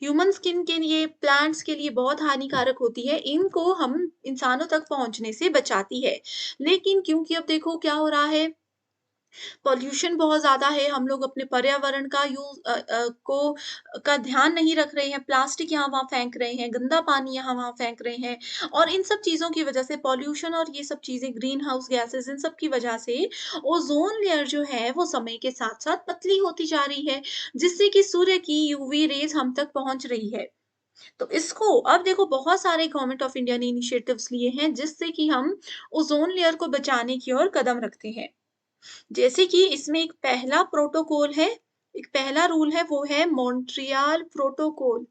ह्यूमन स्किन के लिए, प्लांट्स के लिए बहुत हानिकारक होती है। इनको हम इंसानों तक पहुंचने से बचाती है। लेकिन क्योंकि अब देखो क्या हो रहा है, पॉल्यूशन बहुत ज़्यादा है, हम लोग अपने पर्यावरण का का ध्यान नहीं रख रहे हैं, प्लास्टिक यहाँ-वहाँ फेंक रहे हैं, गंदा पानी यहाँ-वहाँ फेंक रहे हैं, और इन सब चीज़ों की वजह से पॉल्यूशन और ये सब चीज़ें, ग्रीन हाउस गैसेज़, इन सब की वजह से ओज़ोन लेयर जो है वो समय के साथ-साथ पतली होती जा रही है, जिससे कि सूर्य की यूवी रेज़ हम तक पहुँच रही है। तो इसको अब देखो बहुत सारे गवर्नमेंट ऑफ इंडिया ने इनिशिएटिव्स लिए हैं, जिससे कि हम ओज़ोन लेयर को बचाने की ओर कदम रखते हैं। जैसे कि इसमें एक पहला प्रोटोकॉल है, एक पहला रूल है, वो है मॉन्ट्रियल प्रोटोकॉल।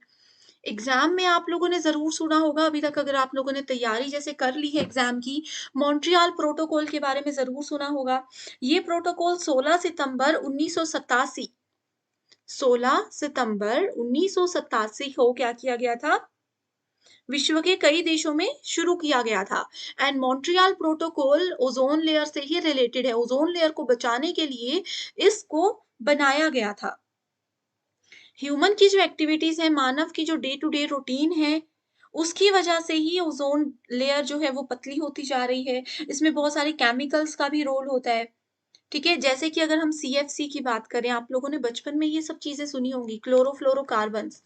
एग्ज़ाम में आप लोगों ने ज़रूर सुना होगा, अभी तक अगर आप लोगों ने तैयारी जैसे कर ली है एग्ज़ाम की, मॉन्ट्रियल प्रोटोकॉल के बारे में ज़रूर सुना होगा। ये प्रोटोकॉल 16 सितंबर 1987, 16 सितंबर 1987 को क्या किया गया था? विश्व के कई देशों में शुरू किया गया था। And Montreal protocol ozone layer से ही रिलेटेड है। ओजोन लेयर को बचाने के लिए इसको बनाया गया था। ह्यूमन की जो एक्टिविटीज है, मानव की जो डे टू डे रूटीन है, उसकी वजह से ही ओजोन लेयर जो है वो पतली होती जा रही है। इसमें बहुत सारे केमिकल्स का भी रोल होता है। ठीक है, जैसे कि अगर हम सीएफसी की बात करें, आप लोगों ने बचपन में ये सब चीजें सुनी होंगी, क्लोरोफ्लोरोकार्बन्स।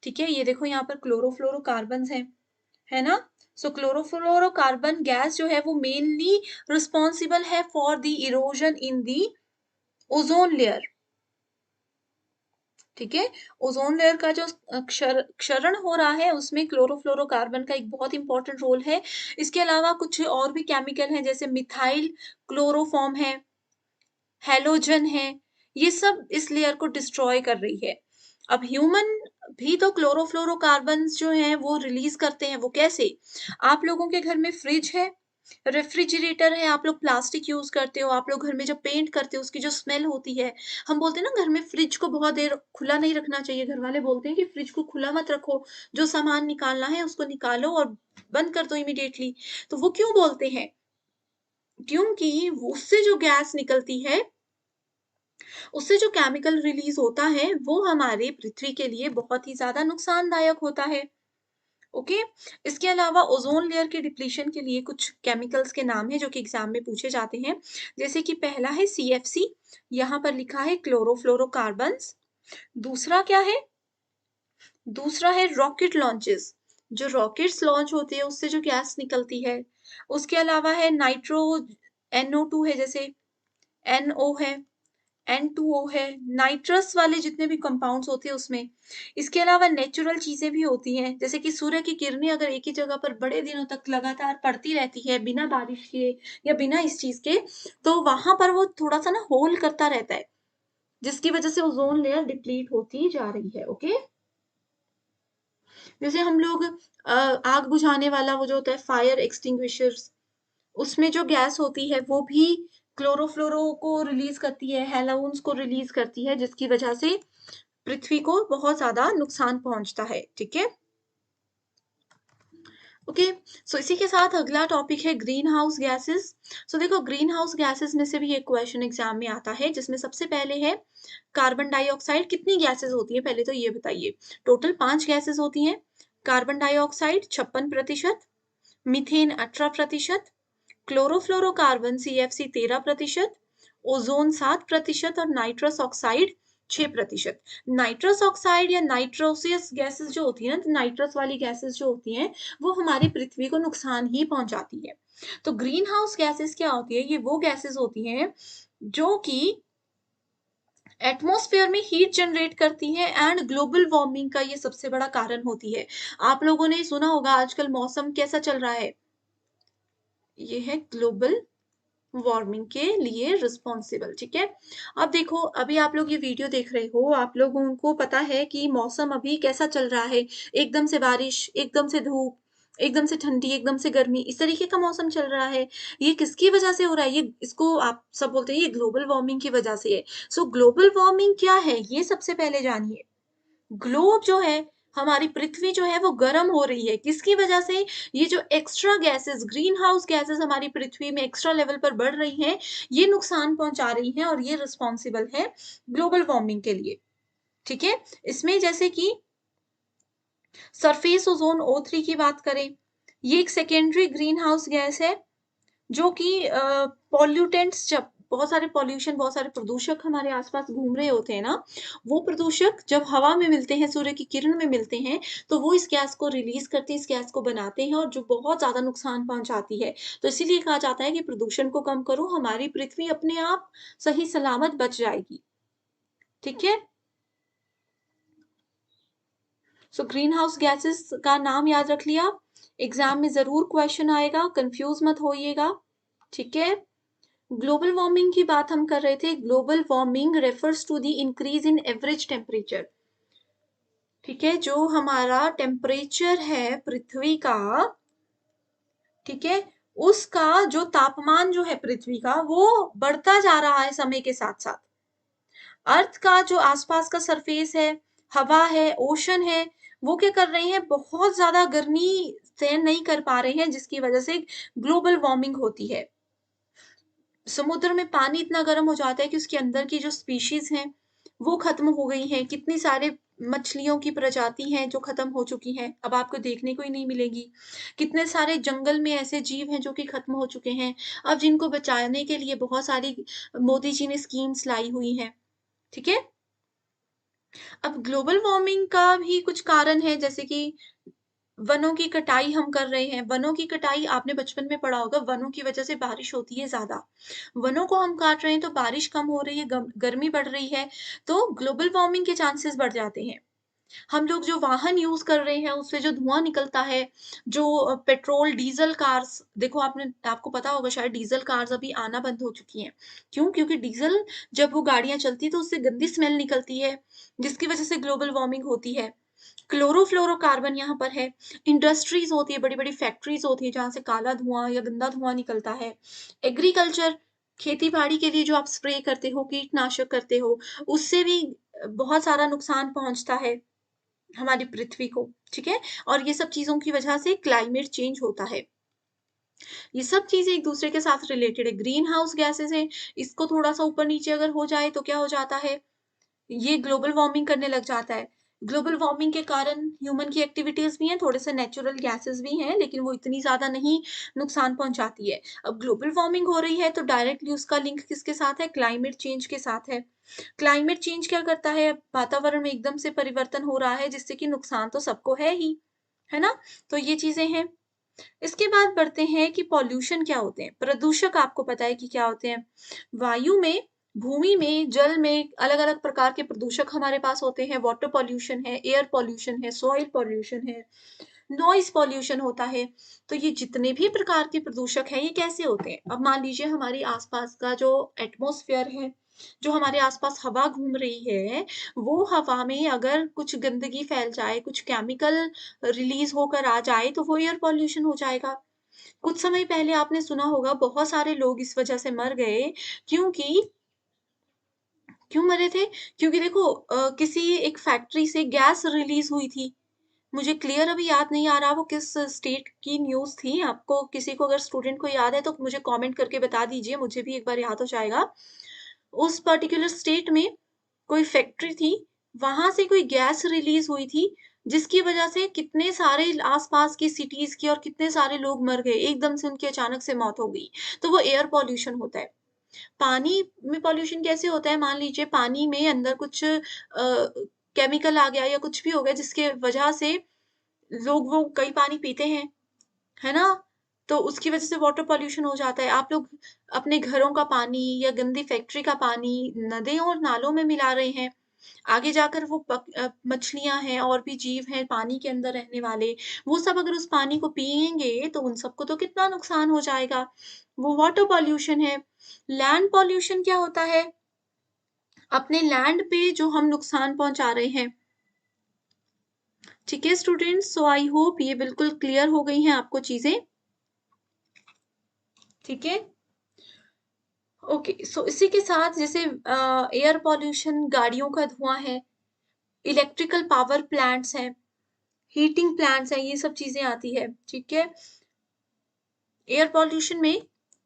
ठीक है, ये देखो यहाँ पर क्लोरोफ्लोरोकार्बन्स हैं, है ना? सो क्लोरोफ्लोरोकार्बन गैस जो है वो मेनली रिस्पॉन्सिबल है for the erosion in the ozone layer. ठीक है? ओज़ोन लेयर का जो क्षरण हो रहा है उसमें क्लोरोफ्लोरोकार्बन का एक बहुत इम्पोर्टेंट रोल है। इसके अलावा कुछ और भी केमिकल हैं जैसे मिथाइल क्लोरोफॉर्म है, हैलोजन है, ये सब इस लेयर को डिस्ट्रॉय कर रही है। अब ह्यूमन भी तो क्लोरोफ्लोरोकार्बन्स जो हैं वो रिलीज़ करते हैं, वो कैसे? आप लोगों के घर में फ्रिज है, रेफ्रिजरेटर है, आप लोग प्लास्टिक यूज़ करते हो, आप लोग घर में जब पेंट करते हो उसकी जो स्मेल होती है, हम बोलते हैं ना घर में फ्रिज को बहुत देर खुला नहीं रखना चाहिए, घरवाले बोलते हैं कि फ्रिज को खुला मत रखो, जो सामान निकालना है उसको निकालो और बंद कर दो इमीडिएटली। तो वो क्यों बोलते हैं? क्योंकि उससे जो गैस निकलती है, उससे जो केमिकल रिलीज़ होता है, वो हमारे पृथ्वी के लिए बहुत ही ज़्यादा नुकसानदायक होता है। ओके? इसके अलावा ओज़ोन लेयर के डिप्लीशन के लिए कुछ केमिकल्स के नाम हैं जो कि एग्ज़ाम में पूछे जाते हैं। जैसे कि पहला है सीएफसी, यहाँ पर लिखा है क्लोरोफ्लोरोकार्बन्स। दूसरा क्या है? दूसरा है रॉकेट लॉन्चेस, जो रॉकेट्स लॉन्च होते हैं उससे जो गैस निकलती है। उसके अलावा है नाइट्रो NO2 है जैसे NO है, N2O है, नाइट्रस वाले जितने भी कंपाउंड्स होते हैं उसमें। इसके अलावा नेचुरल चीज़ें भी होती हैं, जैसे कि सूर्य की किरणें अगर एक ही जगह पर बड़े दिनों तक लगातार पड़ती रहती है, बिना बारिश के या बिना इस चीज़ के, तो वहाँ पर वो थोड़ा-सा ना होल करता रहता है, जिसकी वजह से ओज़ोन लेयर डिप्लीट होती जा रही है, ओके? जैसे हम लोग आग बुझाने वाला वो जो होता है फायर एक्सटिंग्विशर्स, उसमें जो गैस होती है वो भी क्लोरोफ्लोरो को रिलीज़ करती है, हैलोन्स को रिलीज़ करती है, जिसकी वजह से पृथ्वी को बहुत ज़्यादा नुकसान पहुँचता है, ठीक है? ओके, सो इसी के साथ अगला टॉपिक है ग्रीन हाउस गैसेज़। सो देखो ग्रीन हाउस गैसेज़ में से भी एक क्वेश्चन एग्ज़ाम में आता है, जिसमें सबसे पहले है कार्बन डाइऑक्साइड कितनी गैसेज़ होती हैं, पहले तो ये बताइए? टोटल 5 गैसेज़ होती हैं। Carbon dioxide 56%, methane 18%, chlorofluorocarbon CFC 13%, ozone 7% और नाइट्रस ऑक्साइड 6%। नाइट्रस ऑक्साइड या नाइट्रोसियस गैसेज़ जो होती हैं ना, तो नाइट्रस वाली गैसेज़ जो होती हैं, वो हमारी पृथ्वी को नुकसान ही पहुँचाती है। तो ग्रीन हाउस गैसेज़ क्या होती है? ये वो गैसेज़ होती हैं, जो कि एटमॉस्फेयर में हीट जनरेट करती हैं एंड ग्लोबल वार्मिंग का ये सबसे बड़ा कारण होती है। आप लोगों ने सुना होगा आजकल मौसम कैसा चल रहा है? ये है ग्लोबल वार्मिंग के लिए रिस्पॉन्सिबल, ठीक है? अब देखो, अभी आप लोग ये वीडियो देख रहे हो, आप लोगों को पता है कि मौसम अभी कैसा चल रहा है, एकदम से बारिश, एकदम से धूप, एकदम से ठंडी, एकदम से गर्मी, इस तरीके का मौसम चल रहा है। ये किसकी वजह से हो रहा है? ये इसको आप सब बोलते हैं ये ग्लोबल वार्मिंग की वजह से है। सो ग्लोबल वार्मिंग क्या है? ये सबसे पहले जानिए। ग्लोब जो है, हमारी पृथ्वी जो है वो गर्म हो रही है। किसकी वजह से? ये जो extra gases, green house gases हमारी पृथ्वी में एक्स्ट्रा लेवल पर बढ़ रही हैं, ये नुकसान पहुँचा रही हैं और ये रिस्पॉन्सिबल है ग्लोबल वार्मिंग के लिए, ठीक है? इसमें जैसे कि सरफेस ओज़ोन O3 की बात करें, ये एक सेकेंडरी ग्रीन हाउस गैस है जो कि पॉल्यूटेंट्स जब बहुत सारे पॉल्यूशन, बहुत सारे प्रदूषक हमारे आस-पास घूम रहे होते हैं ना, वो प्रदूषक जब हवा में मिलते हैं, सूर्य की किरण में मिलते हैं, तो वो इस गैस को रिलीज़ करते हैं, इस गैस को बनाते हैं और जो बहुत ज़्यादा नुकसान पहुँचाती है। तो इसीलिए कहा जाता है कि प्रदूषण को कम करो, हमारी पृथ्वी अपने आप सही सलामत बच जाएगी। ठीक है? सो ग्रीन हाउस गैसेज़ का नाम याद रख लिया, एग्ज़ाम में ज़रूर क्वेश्चन आएगा, कन्फ्यूज़ मत होइएगा। ठीक है? ग्लोबल वार्मिंग की बात हम कर रहे थे। Global warming refers to the increase in average temperature. ठीक है, जो हमारा टेम्परेचर है पृथ्वी का, ठीक है, उसका जो तापमान जो है पृथ्वी का वो बढ़ता जा रहा है समय के साथ साथ। अर्थ का जो आसपास का सरफेस है, हवा है, ओशन है, वो क्या कर रहे हैं, बहुत ज्यादा गर्मी सहन नहीं कर पा रहे हैं, जिसकी वजह से ग्लोबल वार्मिंग होती है। समुद्र में पानी इतना गर्म हो जाता है कि उसके अंदर की जो स्पीशीज़ हैं, वो ख़त्म हो गई हैं। कितनी सारे मछलियों की प्रजाति हैं जो ख़त्म हो चुकी हैं, अब आपको देखने को ही नहीं मिलेगी। कितने सारे जंगल में ऐसे जीव हैं जो कि ख़त्म हो चुके हैं। अब जिनको बचाने के लिए बहुत सारी मोदी जी ने स्कीम्स लाई हुई हैं, ठीक है? अब ग्लोबल वार्मिंग का भी कुछ कारण है, जैसे कि वनों की कटाई हम कर रहे हैं, वनों की कटाई आपने बचपन में पढ़ा होगा, वनों की वजह से बारिश होती है ज़्यादा। वनों को हम काट रहे हैं तो बारिश कम हो रही है, गर्मी बढ़ रही है, तो ग्लोबल वार्मिंग के चांसेस बढ़ जाते हैं। हम लोग जो वाहन यूज़ कर रहे हैं, उससे जो धुआँ निकलता है, जो पेट्रोल, डीज़ल कार्स देखो आपको पता होगा शायद डीज़ल कार्स अभी आना बंद हो चुकी हैं। क्यों? क्योंकि डीज़ल जब वो गाड़ियाँ चलती हैं तो उससे गंदी स्मेल निकलती है, जिसकी वज़ह से ग्लोबल वार्मिंग होती है। क्लोरोफ्लोरोकार्बन यहाँ पर है, इंडस्ट्रीज़ होती है, बड़ी-बड़ी फैक्ट्रीज़ होती हैं जहाँ से काला धुआँ या गंदा धुआँ निकलता है। एग्रीकल्चर, खेती-बाड़ी के लिए जो आप स्प्रे करते हो, कीटनाशक करते हो, उससे भी बहुत सारा नुकसान पहुँचता है हमारी पृथ्वी को, ठीक है? और ये सब चीज़ों की वजह से क्लाइमेट चेंज होता है। ये सब चीज़ें एक-दूसरे के साथ रिलेटेड है। ग्रीन हाउस गैसेज़ हैं, इसको थोड़ा-सा ऊपर-नीचे अगर हो जाए तो क्या हो जाता है, ये ग्लोबल वार्मिंग करने लग जाता है। ग्लोबल वार्मिंग के कारण ह्यूमन की एक्टिविटीज़ भी हैं, थोड़े से नेचुरल गैसेज़ भी हैं, लेकिन वो इतनी ज़्यादा नहीं नुकसान पहुँचाती है। अब ग्लोबल वार्मिंग हो रही है तो डायरेक्टली उसका लिंक किसके साथ है? क्लाइमेट चेंज के साथ है। क्लाइमेट चेंज क्या करता है? वातावरण में एकदम से परिवर्तन हो रहा है जिससे कि नुकसान तो सबको है ना? तो ये चीज़ें हैं। इसके बाद बढ़ते हैं कि पॉल्यूशन क्या होते हैं? प्रदूषक आपको पता है कि क्या होते हैं? वायु में, भूमि में, जल में अलग-अलग प्रकार के प्रदूषक हमारे पास होते हैं। वाटर पॉल्यूशन है, एयर पॉल्यूशन है, सॉइल पॉल्यूशन है, नॉइज़ पॉल्यूशन होता है। तो ये जितने भी प्रकार के प्रदूषक हैं, ये कैसे होते हैं? अब मान लीजिए हमारे आस-पास का जो एटमॉस्फेयर है, जो हमारे आस-पास हवा घूम रही है, वो हवा में अगर कुछ गंदगी फैल जाए, कुछ केमिकल रिलीज़ होकर आ जाए, तो वो एयर पॉल्यूशन हो जाएगा। कुछ समय पहले आपने सुना होगा बहुत सारे लोग इस वजह से मर गए क्योंकि क्यों मरे थे? क्योंकि देखो किसी एक फैक्ट्री से गैस रिलीज़ हुई थी। मुझे क्लियर अभी याद नहीं आ रहा वो किस स्टेट की न्यूज़ थी। आपको किसी को अगर स्टूडेंट को याद है तो मुझे कमेंट करके बता दीजिए, मुझे भी एक बार याद हो जाएगा। उस पर्टिकुलर स्टेट में कोई फैक्ट्री थी, वहाँ से कोई गैस रिलीज़ हुई थी, जिसकी वजह से कितने सारे आस-पास की सिटीज़ के और कितने सारे लोग मर गए, एकदम से उनकी अचानक से मौत हो गई। तो वो एयर पॉल्यूशन होता है। पानी में पॉल्यूशन कैसे होता है? मान लीजिए पानी में अंदर कुछ केमिकल आ गया या कुछ भी हो गया जिसके वजह से लोग वो कई पानी पीते हैं, है ना? तो उसकी वजह से वाटर पॉल्यूशन हो जाता है। आप लोग अपने घरों का पानी या गंदी फैक्ट्री का पानी नदियों और नालों में मिला रहे हैं। आगे जाकर वो मछलियाँ हैं और भी जीव हैं पानी के अंदर रहने वाले, वो सब अगर उस पानी को पिएँगे तो उन सबको तो कितना नुकसान हो जाएगा। वो वाटर पॉल्यूशन है। लैंड पॉल्यूशन क्या होता है? अपने लैंड पे जो हम नुकसान पहुँचा रहे हैं। ठीक है स्टूडेंट्स, सो आई होप ये बिल्कुल क्लियर हो गई हैं आपको चीज़ें। ठीक है? ओके, सो इसी के साथ जैसे एयर पॉल्यूशन गाड़ियों का धुआँ है, इलेक्ट्रिकल पावर प्लांट्स हैं, हीटिंग प्लांट्स हैं, ये सब चीज़ें आती है, ठीक है? एयर पॉल्यूशन में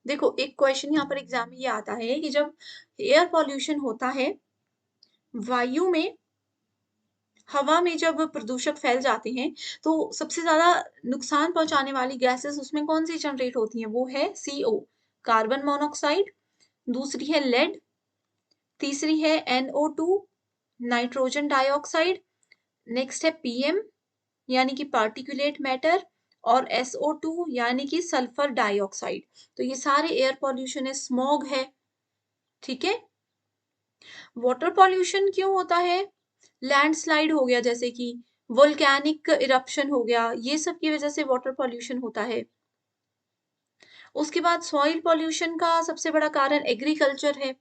देखो एक क्वेश्चन यहाँ पर एग्ज़ाम में ये आता है कि जब एयर पॉल्यूशन होता है, वायु में हवा में जब प्रदूषक फैल जाते हैं, तो सबसे ज़्यादा नुकसान पहुँचाने वाली गैसेज़ उसमें कौन-सी जनरेट होती हैं? वो है सीओ, कार्बन मोनोक्साइड, दूसरी है लेड, तीसरी है NO2 नाइट्रोजन डाइऑक्साइड, नेक्स्ट है पीएम यानी कि पार्टिकुलेट मैटर और SO2 यानी कि सल्फर डाइऑक्साइड। तो ये सारे एयर पॉल्यूशन है, स्मॉग है, ठीक है? वाटर पॉल्यूशन क्यों होता है? लैंडस्लाइड हो गया जैसे कि वोल्केनिक इरप्शन हो गया, ये सब की वजह से वाटर पॉल्यूशन होता है। उसके बाद सॉइल पॉल्यूशन का सबसे बड़ा कारण एग्रीकल्चर है।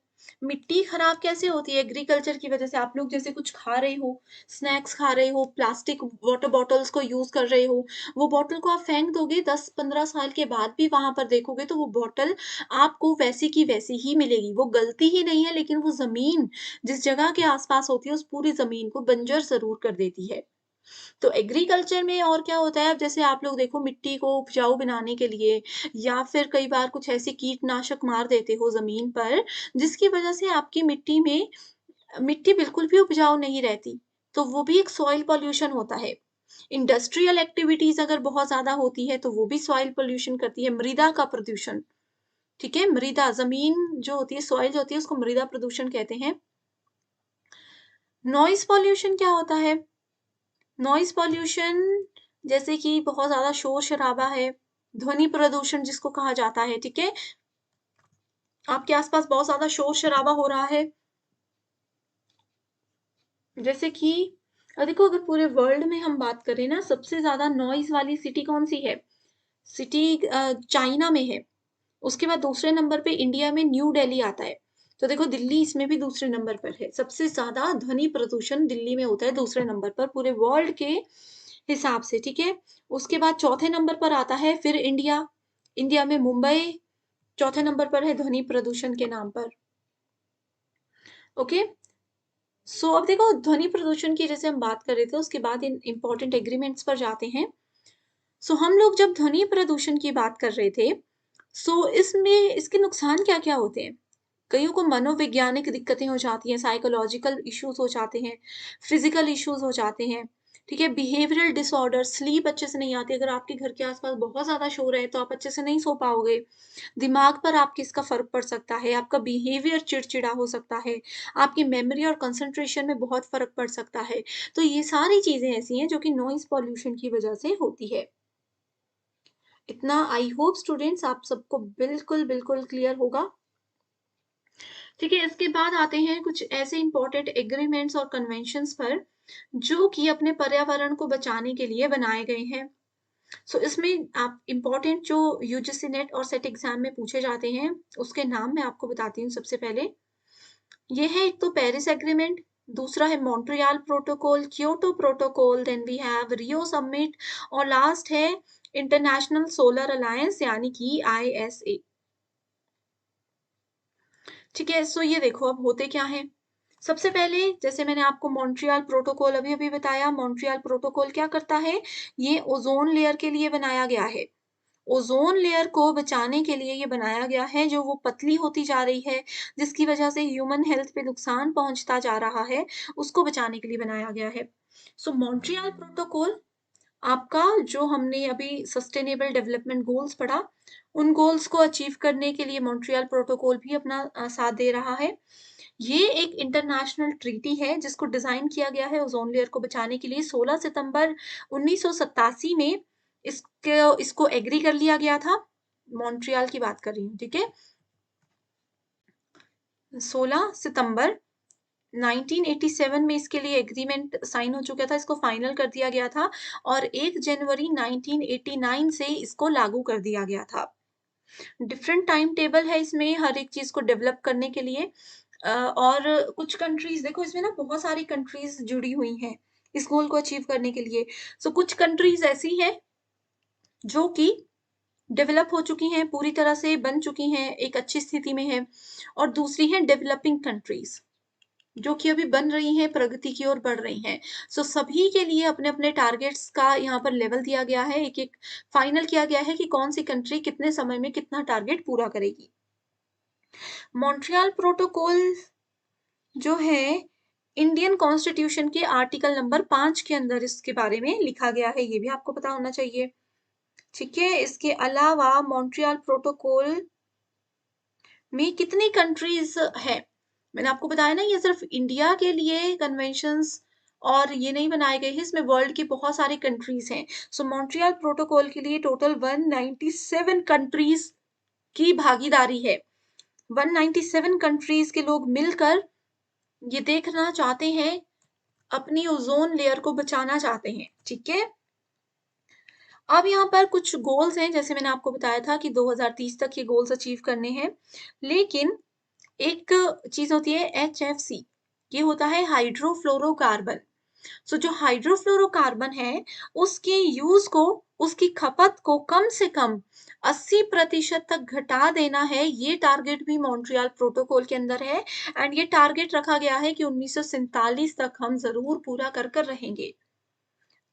मिट्टी खराब कैसे होती है एग्रीकल्चर की वजह से? आप लोग जैसे कुछ खा रहे हो, स्नैक्स खा रहे हो, प्लास्टिक वाटर बॉटल्स को यूज़ कर रहे हो, वो बॉटल को आप फेंक दोगे 10-15 साल के बाद भी वहाँ पर देखोगे तो वो बॉटल आपको वैसी की वैसी ही मिलेगी। वो गलती ही नहीं है लेकिन वो ज़मीन जिस जगह के आस-पास होती है उस पूरी ज़मीन को बंजर ज़रूर कर देती है। तो एग्रीकल्चर में और क्या होता है अब जैसे आप लोग देखो मिट्टी को उपजाऊ बनाने के लिए या फिर कई बार कुछ ऐसे कीटनाशक मार देते हो ज़मीन पर, जिसकी वजह से आपकी मिट्टी में मिट्टी बिल्कुल भी उपजाऊ नहीं रहती। तो वो भी एक सॉइल पॉल्यूशन होता है। इंडस्ट्रियल एक्टिविटीज़ अगर बहुत ज़्यादा होती है तो वो भी सॉइल पॉल्यूशन करती है। मृदा का प्रदूषण, ठीक है? मृदा ज़मीन जो होती है, सॉइल जो होती है उसको मृदा प्रदूषण कहते हैं। नॉइज़ पॉल्यूशन क्या होता है? नॉइज़ पॉल्यूशन जैसे कि बहुत ज़्यादा शोर-शराबा है, ध्वनि प्रदूषण जिसको कहा जाता है, ठीक है? आपके आस-पास बहुत ज़्यादा शोर-शराबा हो रहा है। जैसे कि देखो, अगर पूरे वर्ल्ड में हम बात करें ना, सबसे ज़्यादा नॉइज़ वाली सिटी कौन-सी है? सिटी चाइना में है। उसके बाद दूसरे नंबर पे इंडिया में न्यू दिल्ली आता है। तो देखो, दिल्ली इसमें भी दूसरे नंबर पर है। सबसे ज़्यादा ध्वनि प्रदूषण दिल्ली में होता है दूसरे नंबर पर पूरे वर्ल्ड के हिसाब से, ठीक है? उसके बाद चौथे नंबर पर आता है फिर इंडिया। इंडिया में मुंबई चौथे नंबर पर है ध्वनि प्रदूषण के नाम पर। ओके? सो अब देखो, ध्वनि प्रदूषण की जैसे हम बात कर रहे थे, उसके बाद इन इम्पोर्टेंट एग्रीमेंट्स पर जाते हैं। सो हम लोग जब ध्वनि प्रदूषण की बात कर रहे थे, सो इसमें इसके नुकसान क्या-क्या होते हैं? कईयों को मनोवैज्ञानिक दिक्कतें हो जाती हैं, साइकोलॉजिकल इश्यूज़ हो जाते हैं, फिज़िकल इश्यूज़ हो जाते हैं, ठीक है? बिहेवियरल डिसऑर्डर, स्लीप अच्छे से नहीं आती। अगर आपके घर के आस-पास बहुत ज़्यादा शोर है, तो आप अच्छे से नहीं सो पाओगे। दिमाग पर आपके इसका फ़र्क पड़ सकता है, आपका बिहेवियर चिड़चिड़ा हो सकता है, आपकी मेमोरी और कंसंट्रेशन में बहुत फ़र्क पड़ सकता है। तो ये सारी चीज़ें ऐसी हैं, जो कि नॉइज़ पॉल्यूशन की वजह से होती है। इतना आई होप स्टूडेंट्स आप सबको बिल्कुल क्लियर होगा। ठीक है, इसके बाद आते हैं कुछ ऐसे इंपॉर्टेंट एग्रीमेंट्स और कन्वेंशंस पर, जो कि अपने पर्यावरण को बचाने के लिए बनाए गए हैं। सो इसमें आप इंपॉर्टेंट जो यूजीसी नेट और सेट एग्जाम में पूछे जाते हैं, उसके नाम मैं आपको बताती हूँ सबसे पहले। ये है एक तो पेरिस एग्रीमेंट, दूसरा है Montreal protocol, Kyoto protocol, then we have Rio summit, और लास्ट है इंटरनेशनल सोलर अलायंस यानी कि आईएसए। ठीक है, सो ये देखो अब होते क्या हैं। सबसे पहले जैसे मैंने आपको मॉन्ट्रियल प्रोटोकॉल अभी-अभी बताया, मॉन्ट्रियल प्रोटोकॉल क्या करता है? ये ओज़ोन लेयर के लिए बनाया गया है। ओज़ोन लेयर को बचाने के लिए ये बनाया गया है, जो वो पतली होती जा रही है, जिसकी वजह से ह्यूमन हेल्थ पे नुकसान पहुँचता जा रहा है, उसको बचाने के लिए बनाया गया है। सो मॉन्ट्रियल प्रोटोकॉल आपका, जो हमने अभी सस्टेनेबल डेवलपमेंट गोल्स पढ़ा, उन गोल्स को अचीव करने के लिए मॉन्ट्रियल प्रोटोकॉल भी अपना साथ दे रहा है। ये एक इंटरनेशनल ट्रीटी है, जिसको डिज़ाइन किया गया है ओज़ोन लेयर को बचाने के लिए। 16 सितंबर 1987 में इसको एग्री कर लिया गया था। मॉन्ट्रियल की बात कर रही हूँ, ठीक है? 16 सितंबर 1987 में इसके लिए एग्रीमेंट साइन हो चुका था, इसको फाइनल कर दिया गया था, और 1 जनवरी 1989 से इसको लागू कर दिया गया था। डिफरेंट टाइम टेबल है इसमें हर एक चीज़ को डेवलप करने के लिए। और कुछ कंट्रीज़ देखो, इसमें ना बहुत सारी कंट्रीज़ जुड़ी हुई हैं, इस गोल को अचीव करने के लिए। सो कुछ कंट्रीज़ ऐसी हैं, जो कि डेवलप हो चुकी हैं, पूरी तरह से बन चुकी हैं, एक अच्छी स्थिति में हैं, और दूसरी हैं डेवलपिंग कंट्रीज़, जो कि अभी बन रही हैं, प्रगति की ओर बढ़ रही हैं। सो सभी के लिए अपने-अपने टारगेट्स का यहाँ पर लेवल दिया गया है, एक-एक फाइनल किया गया है कि कौन-सी कंट्री कितने समय में कितना टारगेट पूरा करेगी। मॉन्ट्रियल प्रोटोकॉल जो है, इंडियन कॉन्स्टिट्यूशन के आर्टिकल नंबर 5 के अंदर इसके बारे में लिखा गया है, ये भी आपको पता होना चाहिए। ठीक है? इसके अलावा मॉन्ट्रियल प्रोटोकॉल में कितनी कंट्रीज़ हैं? मैंने आपको बताया ना, ये सिर्फ़ इंडिया के लिए कन्वेंशंस और ये नहीं बनाए गए हैं, इसमें वर्ल्ड की बहुत सारी कंट्रीज़ हैं। सो मॉन्ट्रियल प्रोटोकॉल के लिए टोटल 197 कंट्रीज़ की भागीदारी है। 197 कंट्रीज़ के लोग मिलकर ये देखना चाहते हैं, अपनी ओज़ोन लेयर को बचाना चाहते हैं, ठीक है? अब यहाँ पर कुछ गोल्स हैं, जैसे मैंने आपको बताया था कि 2030 तक ये गोल्स अचीव करने हैं। लेकिन एक चीज़ होती है एचएफसी, ये होता है हाइड्रोफ्लोरोकार्बन। सो जो हाइड्रोफ्लोरोकार्बन है, उसके यूज़ को, उसकी खपत को कम से कम 80% तक घटा देना है, ये टारगेट भी मॉन्ट्रियल प्रोटोकॉल के अंदर है, एंड ये टारगेट रखा गया है कि 1947 तक हम ज़रूर पूरा कर रहेंगे।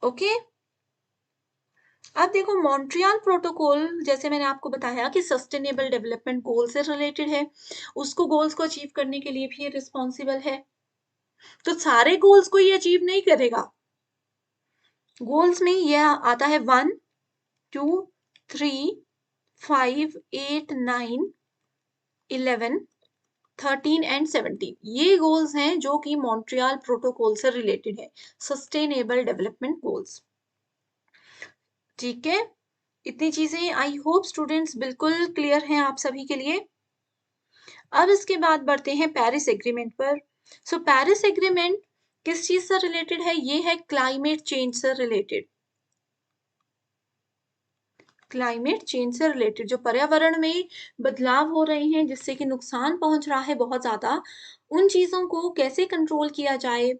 ओके? अब देखो, मॉन्ट्रियल प्रोटोकॉल जैसे मैंने आपको बताया कि सस्टेनेबल डेवलपमेंट गोल से रिलेटेड है, उसको गोल्स को अचीव करने के लिए भी ये रिस्पॉन्सिबल है। तो सारे गोल्स को ये अचीव नहीं करेगा। गोल्स में ये आता है 1, 2, 3, 5, 8, 9, 11, 13 एंड 17। ये गोल्स हैं जो कि मॉन्ट्रियल प्रोटोकॉल से रिलेटेड है, सस्टेनेबल डेवलपमेंट गोल्स। ठीक है, इतनी चीजें आई होप स्टूडेंट्स बिल्कुल क्लियर हैं आप सभी के लिए। अब इसके बाद बढ़ते हैं पेरिस एग्रीमेंट पर। सो पेरिस एग्रीमेंट किस चीज से रिलेटेड है? ये है क्लाइमेट चेंज से रिलेटेड। क्लाइमेट चेंज से रिलेटेड जो पर्यावरण में बदलाव हो रहे हैं जिससे कि नुकसान पहुंच रहा है बहुत ज्यादा, उन चीजों को कैसे कंट्रोल किया जाए,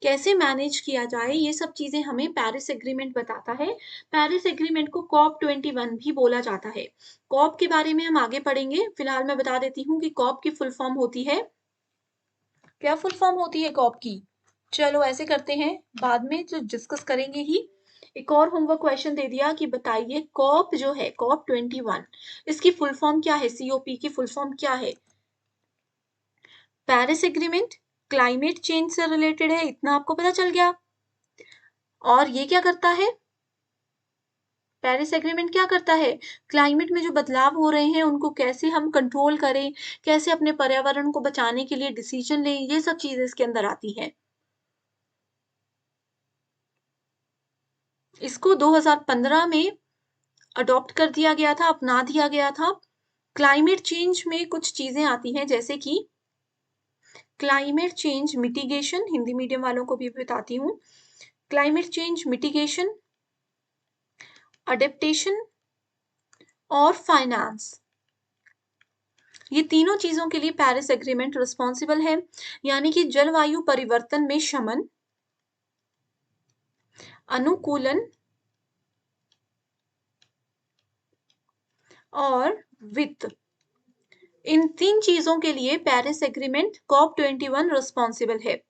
कैसे मैनेज किया जाए, ये सब चीजें हमें पेरिस एग्रीमेंट बताता है। पेरिस एग्रीमेंट को कॉप 21 भी बोला जाता है। कॉप के बारे में हम आगे पढ़ेंगे, फिलहाल मैं बता देती हूँ कि कॉप की फुल फॉर्म होती है, क्या फुल फॉर्म होती है कॉप की? चलो ऐसे करते हैं, बाद में जो डिस्कस करेंगे ही। एक और होमवर्क क्वेश्चन दे दिया कि बताइए कॉप जो है कॉप 21, इसकी फुल फॉर्म क्या है? सीओपी की फुल फॉर्म क्या है? पेरिस एग्रीमेंट क्लाइमेट चेंज से रिलेटेड है, इतना आपको पता चल गया। और ये क्या करता है? पेरिस एग्रीमेंट क्या करता है? क्लाइमेट में जो बदलाव हो रहे हैं उनको कैसे हम कंट्रोल करें, कैसे अपने पर्यावरण को बचाने के लिए डिसीजन लें, ये सब चीजें इसके अंदर आती हैं। इसको 2015 में अडॉप्ट कर दिया गया था, अपना दिया गया था। क्लाइमेट चेंज में कुछ चीजें आती हैं जैसे कि climate change mitigation, Hindi medium वालों को भी बताती हूँ। क्लाइमेट चेंज मिटिगेशन, अडेप्टेशन और फाइनेंस, ये तीनों चीजों के लिए पेरिस एग्रीमेंट रिस्पॉन्सिबल है। यानी कि जलवायु परिवर्तन में शमन, अनुकूलन और वित्त, इन 3 चीजों के लिए पेरिस एग्रीमेंट कॉप 21 रिस्पॉन्सिबल है।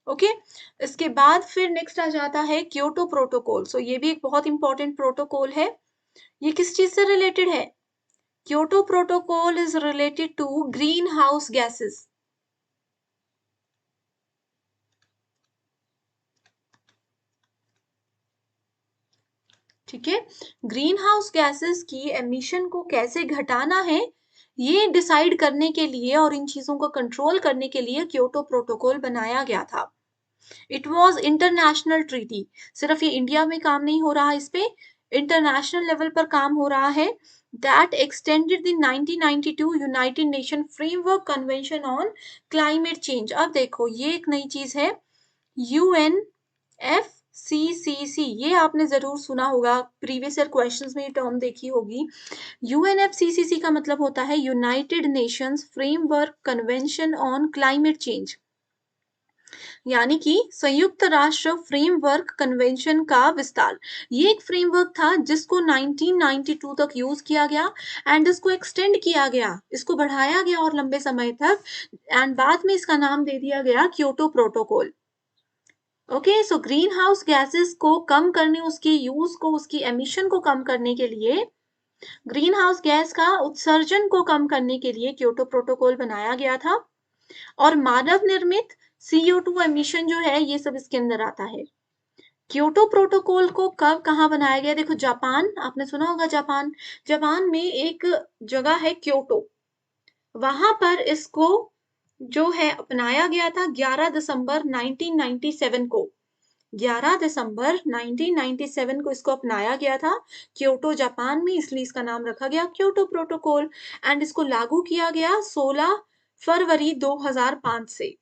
ओके, इसके बाद फिर नेक्स्ट आ जाता है क्योटो प्रोटोकॉल। सो ये भी एक बहुत इंपॉर्टेंट प्रोटोकॉल है। ये किस चीज से रिलेटेड है? Kyoto protocol is related to green house gases. ठीक है, ग्रीन हाउस गैसेस की एमिशन को कैसे घटाना है ये डिसाइड करने के लिए और इन चीजों को कंट्रोल करने के लिए क्योटो प्रोटोकॉल बनाया गया था। It was international treaty. सिर्फ ये इंडिया में काम नहीं हो रहा, इस पे इंटरनेशनल लेवल पर काम हो रहा है। That extended the 1992 United nation framework convention on climate change. अब देखो ये एक नई चीज है, यूएनएफसीसीसी, ये आपने जरूर सुना होगा, प्रीवियस ईयर क्वेश्चंस में ये टर्म देखी होगी। यूएनएफसीसीसी का मतलब होता है United Nations framework convention on climate change, यानी कि संयुक्त राष्ट्र फ्रेमवर्क कन्वेंशन का विस्तार। ये एक फ्रेमवर्क था जिसको 1992 तक यूज किया गया एंड इसको एक्सटेंड किया गया, इसको बढ़ाया गया और लंबे समय तक, एंड बाद में इसका नाम दे दिया गया Kyoto protocol. Okay, so green house gases को कम करने, उसकी यूज को, उसकी एमिशन को कम करने के लिए, ग्रीन हाउस गैस का उत्सर्जन को कम करने के लिए क्योटो प्रोटोकॉल बनाया गया था। और मानव निर्मित CO2 एमिशन जो है ये सब इसके अंदर आता है। क्योटो प्रोटोकॉल को कब कहाँ बनाया गया? देखो जापान, आपने सुना होगा जापान, जापान में एक जगह है क्योटो, वहां पर इसको जो है अपनाया गया था 11 दिसंबर 1997 को। 11 दिसंबर 1997 को इसको अपनाया गया था क्योटो जापान में, इसलिए इसका नाम रखा गया क्योटो प्रोटोकॉल। एंड इसको लागू किया गया 16 फरवरी 2005 से।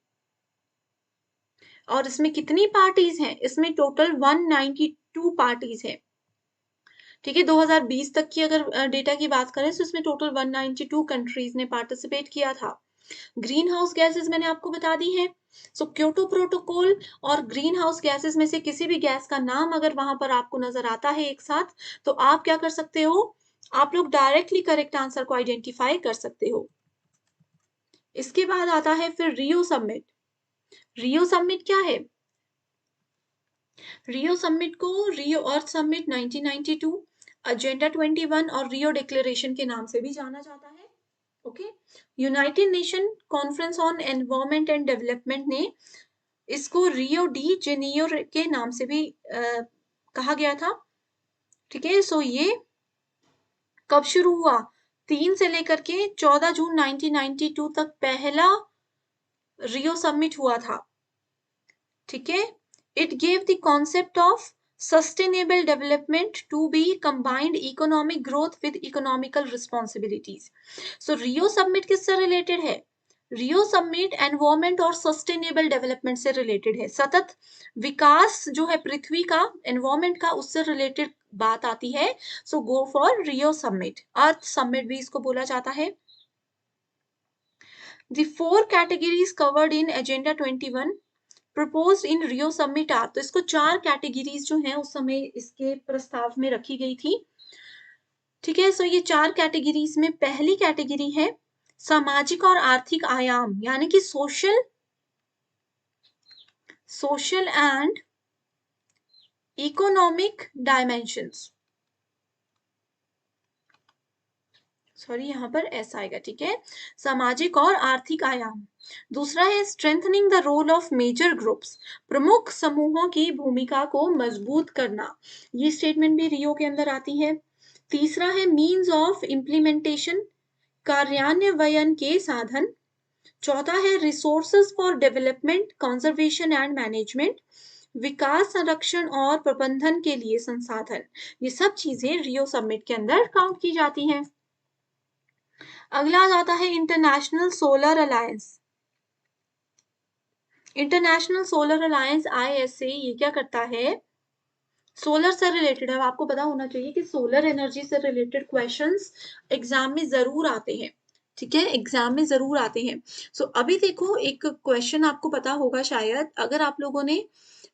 और इसमें कितनी पार्टीज हैं? इसमें टोटल 192 पार्टीज हैं। ठीक है, 2020 तक की अगर डेटा की बात करें तो इसमें टोटल 192 कंट्रीज ने पार्टिसिपेट किया था। ग्रीन हाउस गैसेस मैंने आपको बता दी है। सो क्योटो प्रोटोकॉल और ग्रीन हाउस गैसेस में से किसी भी गैस का नाम अगर वहां पर आपको नजर आता है एक साथ, तो आप क्या कर सकते हो? आप लोग डायरेक्टली करेक्ट आंसर को आइडेंटिफाई कर सकते हो। इसके बाद आता है फिर रियो समिट। रियो समिट क्या है? रियो समिट को रियो अर्थ समिट 1992, एजेंडा 21 और रियो डिक्लेरेशन के नाम से भी जाना जाता है। Okay, United nation conference on environment and development ने इसको रियो डी जेनियो के नाम से भी कहा गया था। ठीक है, सो ये कब शुरू हुआ? 3 से लेकर के 14 जून 1992 तक पहला रियो समिट हुआ था। ठीक है, it gave the concept of sustainable development to be combined economic growth with economical responsibilities. So Rio summit किससे रिलेटेड है? रियो समिट एनवायरमेंट और सस्टेनेबल डेवलपमेंट से रिलेटेड है। सतत विकास जो है पृथ्वी का, एनवायरमेंट का, उससे रिलेटेड बात आती है। So go for Rio summit. Earth summit भी इसको बोला जाता है। The four categories covered in Agenda 21 proposed in Rio Summit are, तो इसको 4 कैटेगरीज जो हैं उस समय इसके प्रस्ताव में रखी गई थी। ठीक है, सो ये 4 कैटेगरीज में पहली कैटेगरी है सामाजिक और आर्थिक आयाम, यानी कि social and economic dimensions. Sorry, यहाँ पर ऐसा आएगा। ठीक है, सामाजिक और आर्थिक आयाम। दूसरा है strengthening the role of major groups, प्रमुख समूहों की भूमिका को मजबूत करना। ये स्टेटमेंट भी रियो के अंदर आती है। तीसरा है मीन्स ऑफ इम्प्लीमेंटेशन, कार्यान्वयन के साधन। चौथा है resources for development, conservation and management, विकास, संरक्षण और प्रबंधन के लिए संसाधन। ये सब चीजें रियो समिट के अंदर काउंट की जाती हैं। अगला आ जाता है international solar alliance. International solar alliance ISA ये क्या करता है? सोलर से रिलेटेड है। आपको पता होना चाहिए कि सोलर एनर्जी से रिलेटेड क्वेश्चंस एग्जाम में जरूर आते हैं। ठीक है, एग्जाम में जरूर आते हैं। सो अभी देखो, एक क्वेश्चन आपको पता होगा शायद, अगर आप लोगों ने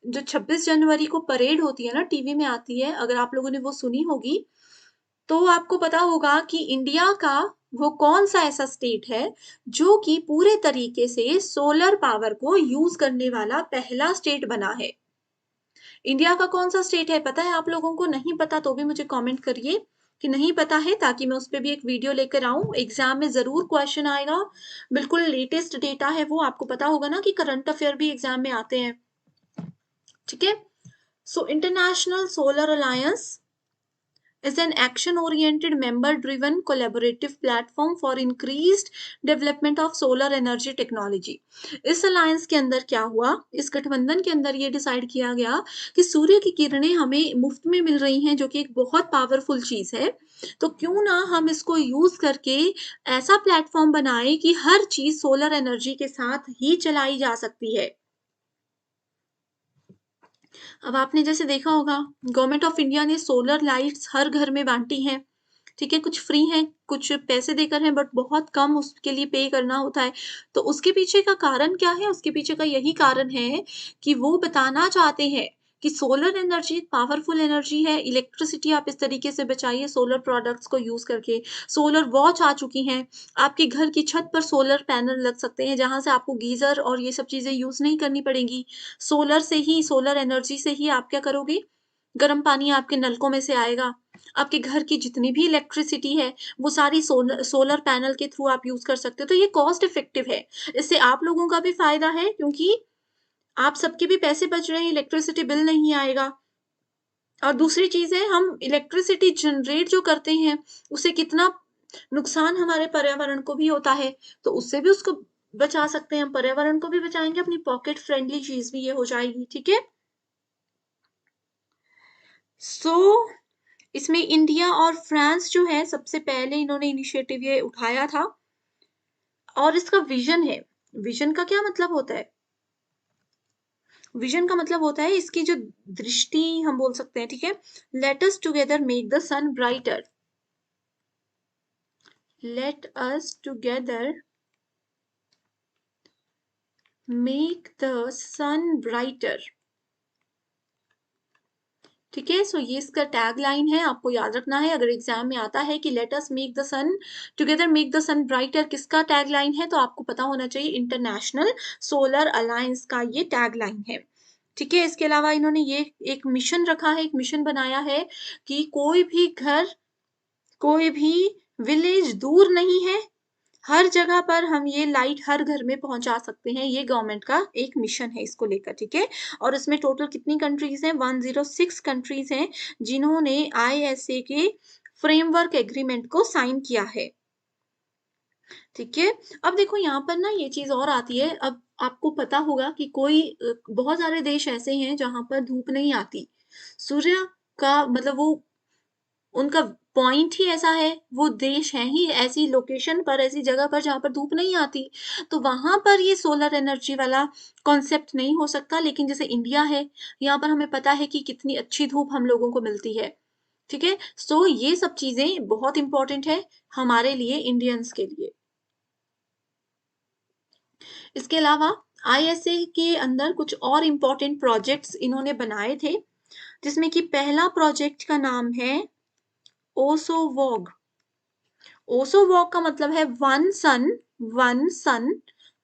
जो 26 जनवरी को परेड होती है ना, टीवी में आती है, अगर आप लोगों ने वो सुनी होगी, तो आपको पता होगा कि इंडिया का वो कौन सा ऐसा स्टेट है जो कि पूरे तरीके से सोलर पावर को यूज करने वाला पहला स्टेट बना है। इंडिया का कौन सा स्टेट है पता है आप लोगों को? नहीं पता तो भी मुझे कमेंट करिए कि नहीं पता है, ताकि मैं उस पर भी एक वीडियो लेकर आऊं। एग्जाम में जरूर क्वेश्चन आएगा, बिल्कुल लेटेस्ट डेटा है वो। आपको पता होगा ना कि करंट अफेयर भी एग्जाम में आते हैं। ठीक है, so international solar alliance is an action-oriented, member-driven, collaborative platform for increased development of solar energy technology। इस अलायंस के अंदर क्या हुआ, इस गठबंधन के अंदर ये डिसाइड किया गया कि सूर्य की किरणें हमें मुफ्त में मिल रही हैं, जो कि एक बहुत पावरफुल चीज है। तो क्यों ना हम इसको यूज करके ऐसा प्लेटफॉर्म बनाए कि हर चीज सोलर एनर्जी के साथ ही चलाई जा सकती है। अब आपने जैसे देखा होगा, गवर्नमेंट ऑफ इंडिया ने सोलर लाइट्स हर घर में बांटी हैं। ठीक है, कुछ फ्री हैं, कुछ पैसे देकर हैं, बट बहुत कम उसके लिए पे करना होता है। तो उसके पीछे का कारण क्या है? उसके पीछे का यही कारण है कि वो बताना चाहते हैं कि सोलर एनर्जी एक पावरफुल एनर्जी है। इलेक्ट्रिसिटी आप इस तरीके से बचाइए सोलर प्रोडक्ट्स को यूज करके। सोलर वॉच आ चुकी हैं, आपके घर की छत पर सोलर पैनल लग सकते हैं, जहां से आपको गीजर और ये सब चीजें यूज नहीं करनी पड़ेंगी। सोलर से ही, सोलर एनर्जी से ही आप क्या करोगे, गर्म पानी आपके नलकों में से आएगा। आपके घर की जितनी भी इलेक्ट्रिसिटी है वो सारी सोलर पैनल के थ्रू आप यूज कर सकते हो। तो ये कॉस्ट इफेक्टिव है, इससे आप लोगों का भी फायदा है, क्योंकि आप सबके भी पैसे बच रहे हैं, इलेक्ट्रिसिटी बिल नहीं आएगा। और दूसरी चीज है, हम इलेक्ट्रिसिटी जनरेट जो करते हैं उससे कितना नुकसान हमारे पर्यावरण को भी होता है, तो उससे भी उसको बचा सकते हैं। हम पर्यावरण को भी बचाएंगे, अपनी पॉकेट फ्रेंडली चीज भी ये हो जाएगी। ठीक है, सो इसमें इंडिया और फ्रांस जो है सबसे पहले इन्होंने इनिशिएटिव ये उठाया था। और इसका विजन है, विजन का क्या मतलब होता है? विजन का मतलब होता है इसकी जो दृष्टि हम बोल सकते हैं। ठीक है, let us together make the sun brighter, let us together make the sun brighter. ठीक है, सो ये इसका टैग लाइन है, आपको याद रखना है। अगर एग्जाम में आता है कि let us make the sun together make the sun brighter, किसका टैग लाइन है, तो आपको पता होना चाहिए इंटरनेशनल सोलर अलायंस का ये टैग लाइन है। ठीक है, इसके अलावा इन्होंने ये एक मिशन रखा है, एक मिशन बनाया है कि कोई भी घर, कोई भी विलेज दूर नहीं है, हर जगह पर हम ये लाइट हर घर में पहुंचा सकते हैं। ये गवर्नमेंट का एक मिशन है इसको लेकर। ठीक है, और इसमें टोटल कितनी कंट्रीज हैं? 106 कंट्रीज हैं जिन्होंने ISA के फ्रेमवर्क एग्रीमेंट को साइन किया है। ठीक है, अब देखो यहाँ पर ना ये चीज और आती है। अब आपको पता होगा कि कोई बहुत सारे देश ऐसे हैं जहां पर धूप नहीं आती, सूर्य का मतलब वो उनका पॉइंट ही ऐसा है, वो देश हैं ही ऐसी लोकेशन पर, ऐसी जगह पर जहाँ पर धूप नहीं आती। तो वहाँ पर ये सोलर एनर्जी वाला कॉन्सेप्ट नहीं हो सकता, लेकिन जैसे इंडिया है, यहाँ पर हमें पता है कि कितनी अच्छी धूप हम लोगों को मिलती है। ठीक है? सो ये सब चीज़ें बहुत इम्पोर्टेंट है हमारे लिए, इंडियंस के लिए। इसके अलावा आईएसए के अंदर कुछ और इम्पोर्टेंट प्रोजेक्ट्स इन्होंने बनाए थे, जिसमें कि पहला प्रोजेक्ट का नाम है ओसोवॉग। ओसोवॉग का मतलब है वन सन,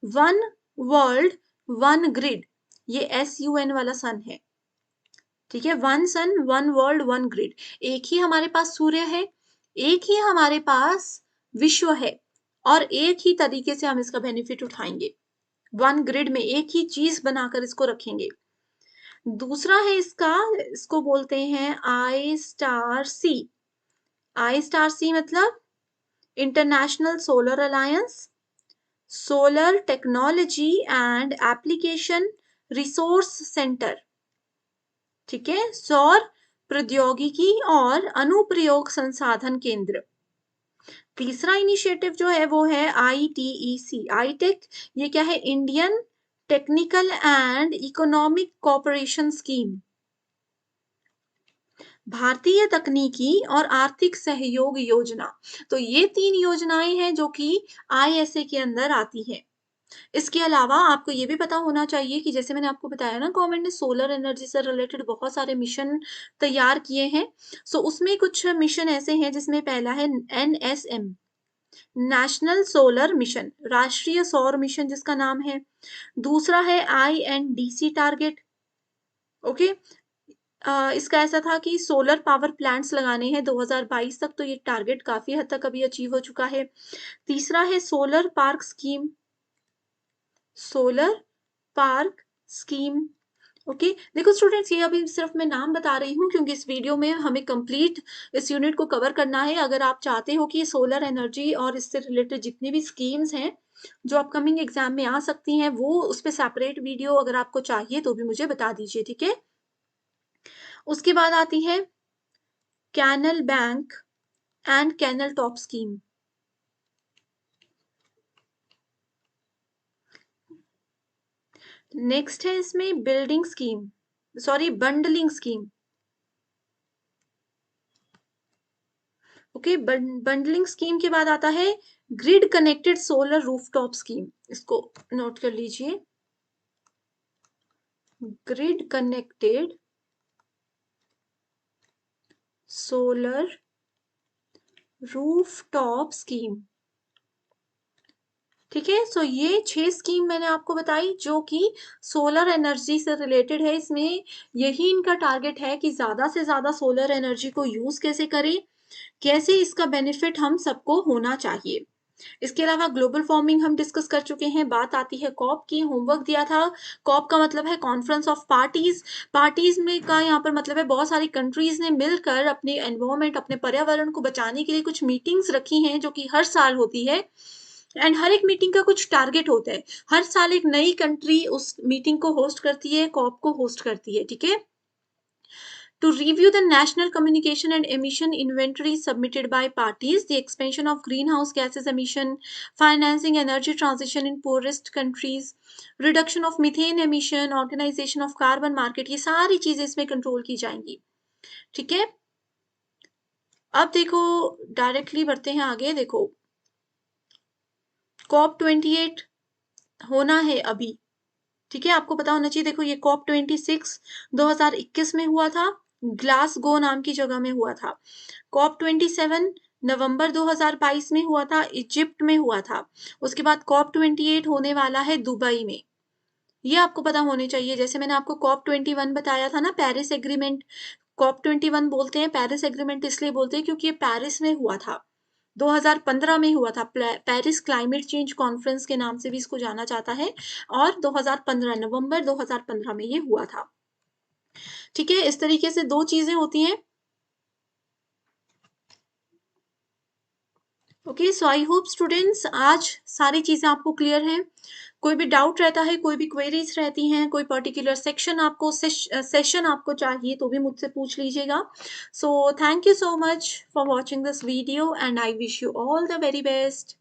वन वर्ल्ड, वन ग्रिड। ये SUN वाला सन है। ठीक है? वन सन, वन वर्ल्ड, वन ग्रिड। एक ही हमारे पास सूर्य है, एक ही हमारे पास विश्व है, और एक ही तरीके से हम इसका बेनिफिट उठाएंगे। वन ग्रिड में एक ही चीज बनाकर इसको रखेंगे। दूसरा है इसका, इसको बोलते हैं आई स्टार सी। आई स्टार सी मतलब international solar alliance, solar technology and application resource centre. ठीक है? सौर प्रौद्योगिकी और अनुप्रयोग संसाधन केंद्र। तीसरा इनिशिएटिव जो है वो है ITEC, आईटेक। ये क्या है? Indian technical and economic cooperation scheme. भारतीय तकनीकी और आर्थिक सहयोग योजना। तो ये 3 योजनाएं हैं जो कि ISA के अंदर आती हैं। इसके अलावा आपको ये भी पता होना चाहिए कि जैसे मैंने आपको बताया ना, गवर्नमेंट ने सोलर एनर्जी से रिलेटेड बहुत सारे मिशन तैयार किए हैं। सो उसमें कुछ मिशन ऐसे हैं, जिसमें पहला है NSM, नेशनल सोलर मिशन, राष्ट्रीय सौर मिशन जिसका नाम है। दूसरा है INDC टारगेट। ओके। इसका ऐसा था कि सोलर पावर प्लांट्स लगाने हैं 2022 तक, तो ये टारगेट काफी हद तक अभी अचीव हो चुका है। तीसरा है solar park scheme, solar park scheme. Okay. देखो स्टूडेंट्स, ये अभी सिर्फ मैं नाम बता रही हूँ, क्योंकि इस वीडियो में हमें कंप्लीट इस यूनिट को कवर करना है। अगर आप चाहते हो कि सोलर एनर्जी और इससे रिलेटेड जितनी भी स्कीम्स हैं जो अपकमिंग एग्जाम में आ सकती हैं, वो उस पर सेपरेट वीडियो अगर आपको चाहिए तो भी मुझे बता दीजिए। ठीक है? उसके बाद आती है canal bank and canal top scheme. Next है इसमें building scheme, sorry bundling scheme. Okay. Bundling scheme के बाद आता है grid connected solar rooftop scheme. इसको नोट कर लीजिए, grid connected solar rooftop scheme. ठीक है? सो ये 6 स्कीम मैंने आपको बताई जो कि सोलर एनर्जी से रिलेटेड है। इसमें यही इनका टारगेट है कि ज्यादा से ज्यादा सोलर एनर्जी को यूज कैसे करें, कैसे इसका बेनिफिट हम सबको होना चाहिए। इसके अलावा ग्लोबल वार्मिंग हम डिस्कस कर चुके हैं। बात आती है कॉप की। होमवर्क दिया था। कॉप का मतलब है कॉन्फ्रेंस ऑफ पार्टीज। पार्टीज में का यहाँ पर मतलब है बहुत सारी कंट्रीज ने मिलकर अपने एनवायरमेंट, अपने पर्यावरण को बचाने के लिए कुछ मीटिंग्स रखी हैं, जो कि हर साल होती है। एंड हर एक मीटिंग का कुछ टारगेट होता है। हर साल एक नई कंट्री उस मीटिंग को होस्ट करती है, कॉप को होस्ट करती है। ठीक है? To review the national communication and emission inventory submitted by parties, the expansion of greenhouse gases emission, financing energy transition in poorest countries, reduction of methane emission, organization of carbon market, ये सारी चीजें इसमें control की जाएंगी। ठीक है? अब देखो, डायरेक्टली बढ़ते हैं आगे। देखो, COP28 होना है अभी। ठीक है? आपको पता होना चाहिए। देखो, ये COP26 2021 में हुआ था, ग्लासगो नाम की जगह में हुआ था। COP27 नवंबर 2022 में हुआ था, इजिप्ट में हुआ था। उसके बाद COP28 होने वाला है दुबई में। ये आपको पता होने चाहिए। जैसे मैंने आपको COP21 बताया था ना, पेरिस एग्रीमेंट। COP21 बोलते हैं, पेरिस एग्रीमेंट इसलिए बोलते हैं क्योंकि ये पेरिस में हुआ था, 2015 में हुआ था। पेरिस क्लाइमेट चेंज कॉन्फ्रेंस के नाम से भी इसको जाना जाता है, और 2015 नवंबर 2015 में ये हुआ था। ठीक है? इस तरीके से 2 चीजें होती हैं। Okay. So I hope students आज सारी चीजें आपको क्लियर हैं। कोई भी डाउट रहता है, कोई भी क्वेरीज़ रहती हैं, कोई पर्टिकुलर सेशन आपको चाहिए तो भी मुझसे पूछ लीजिएगा। So thank you so much for watching this video and I wish you all the very best.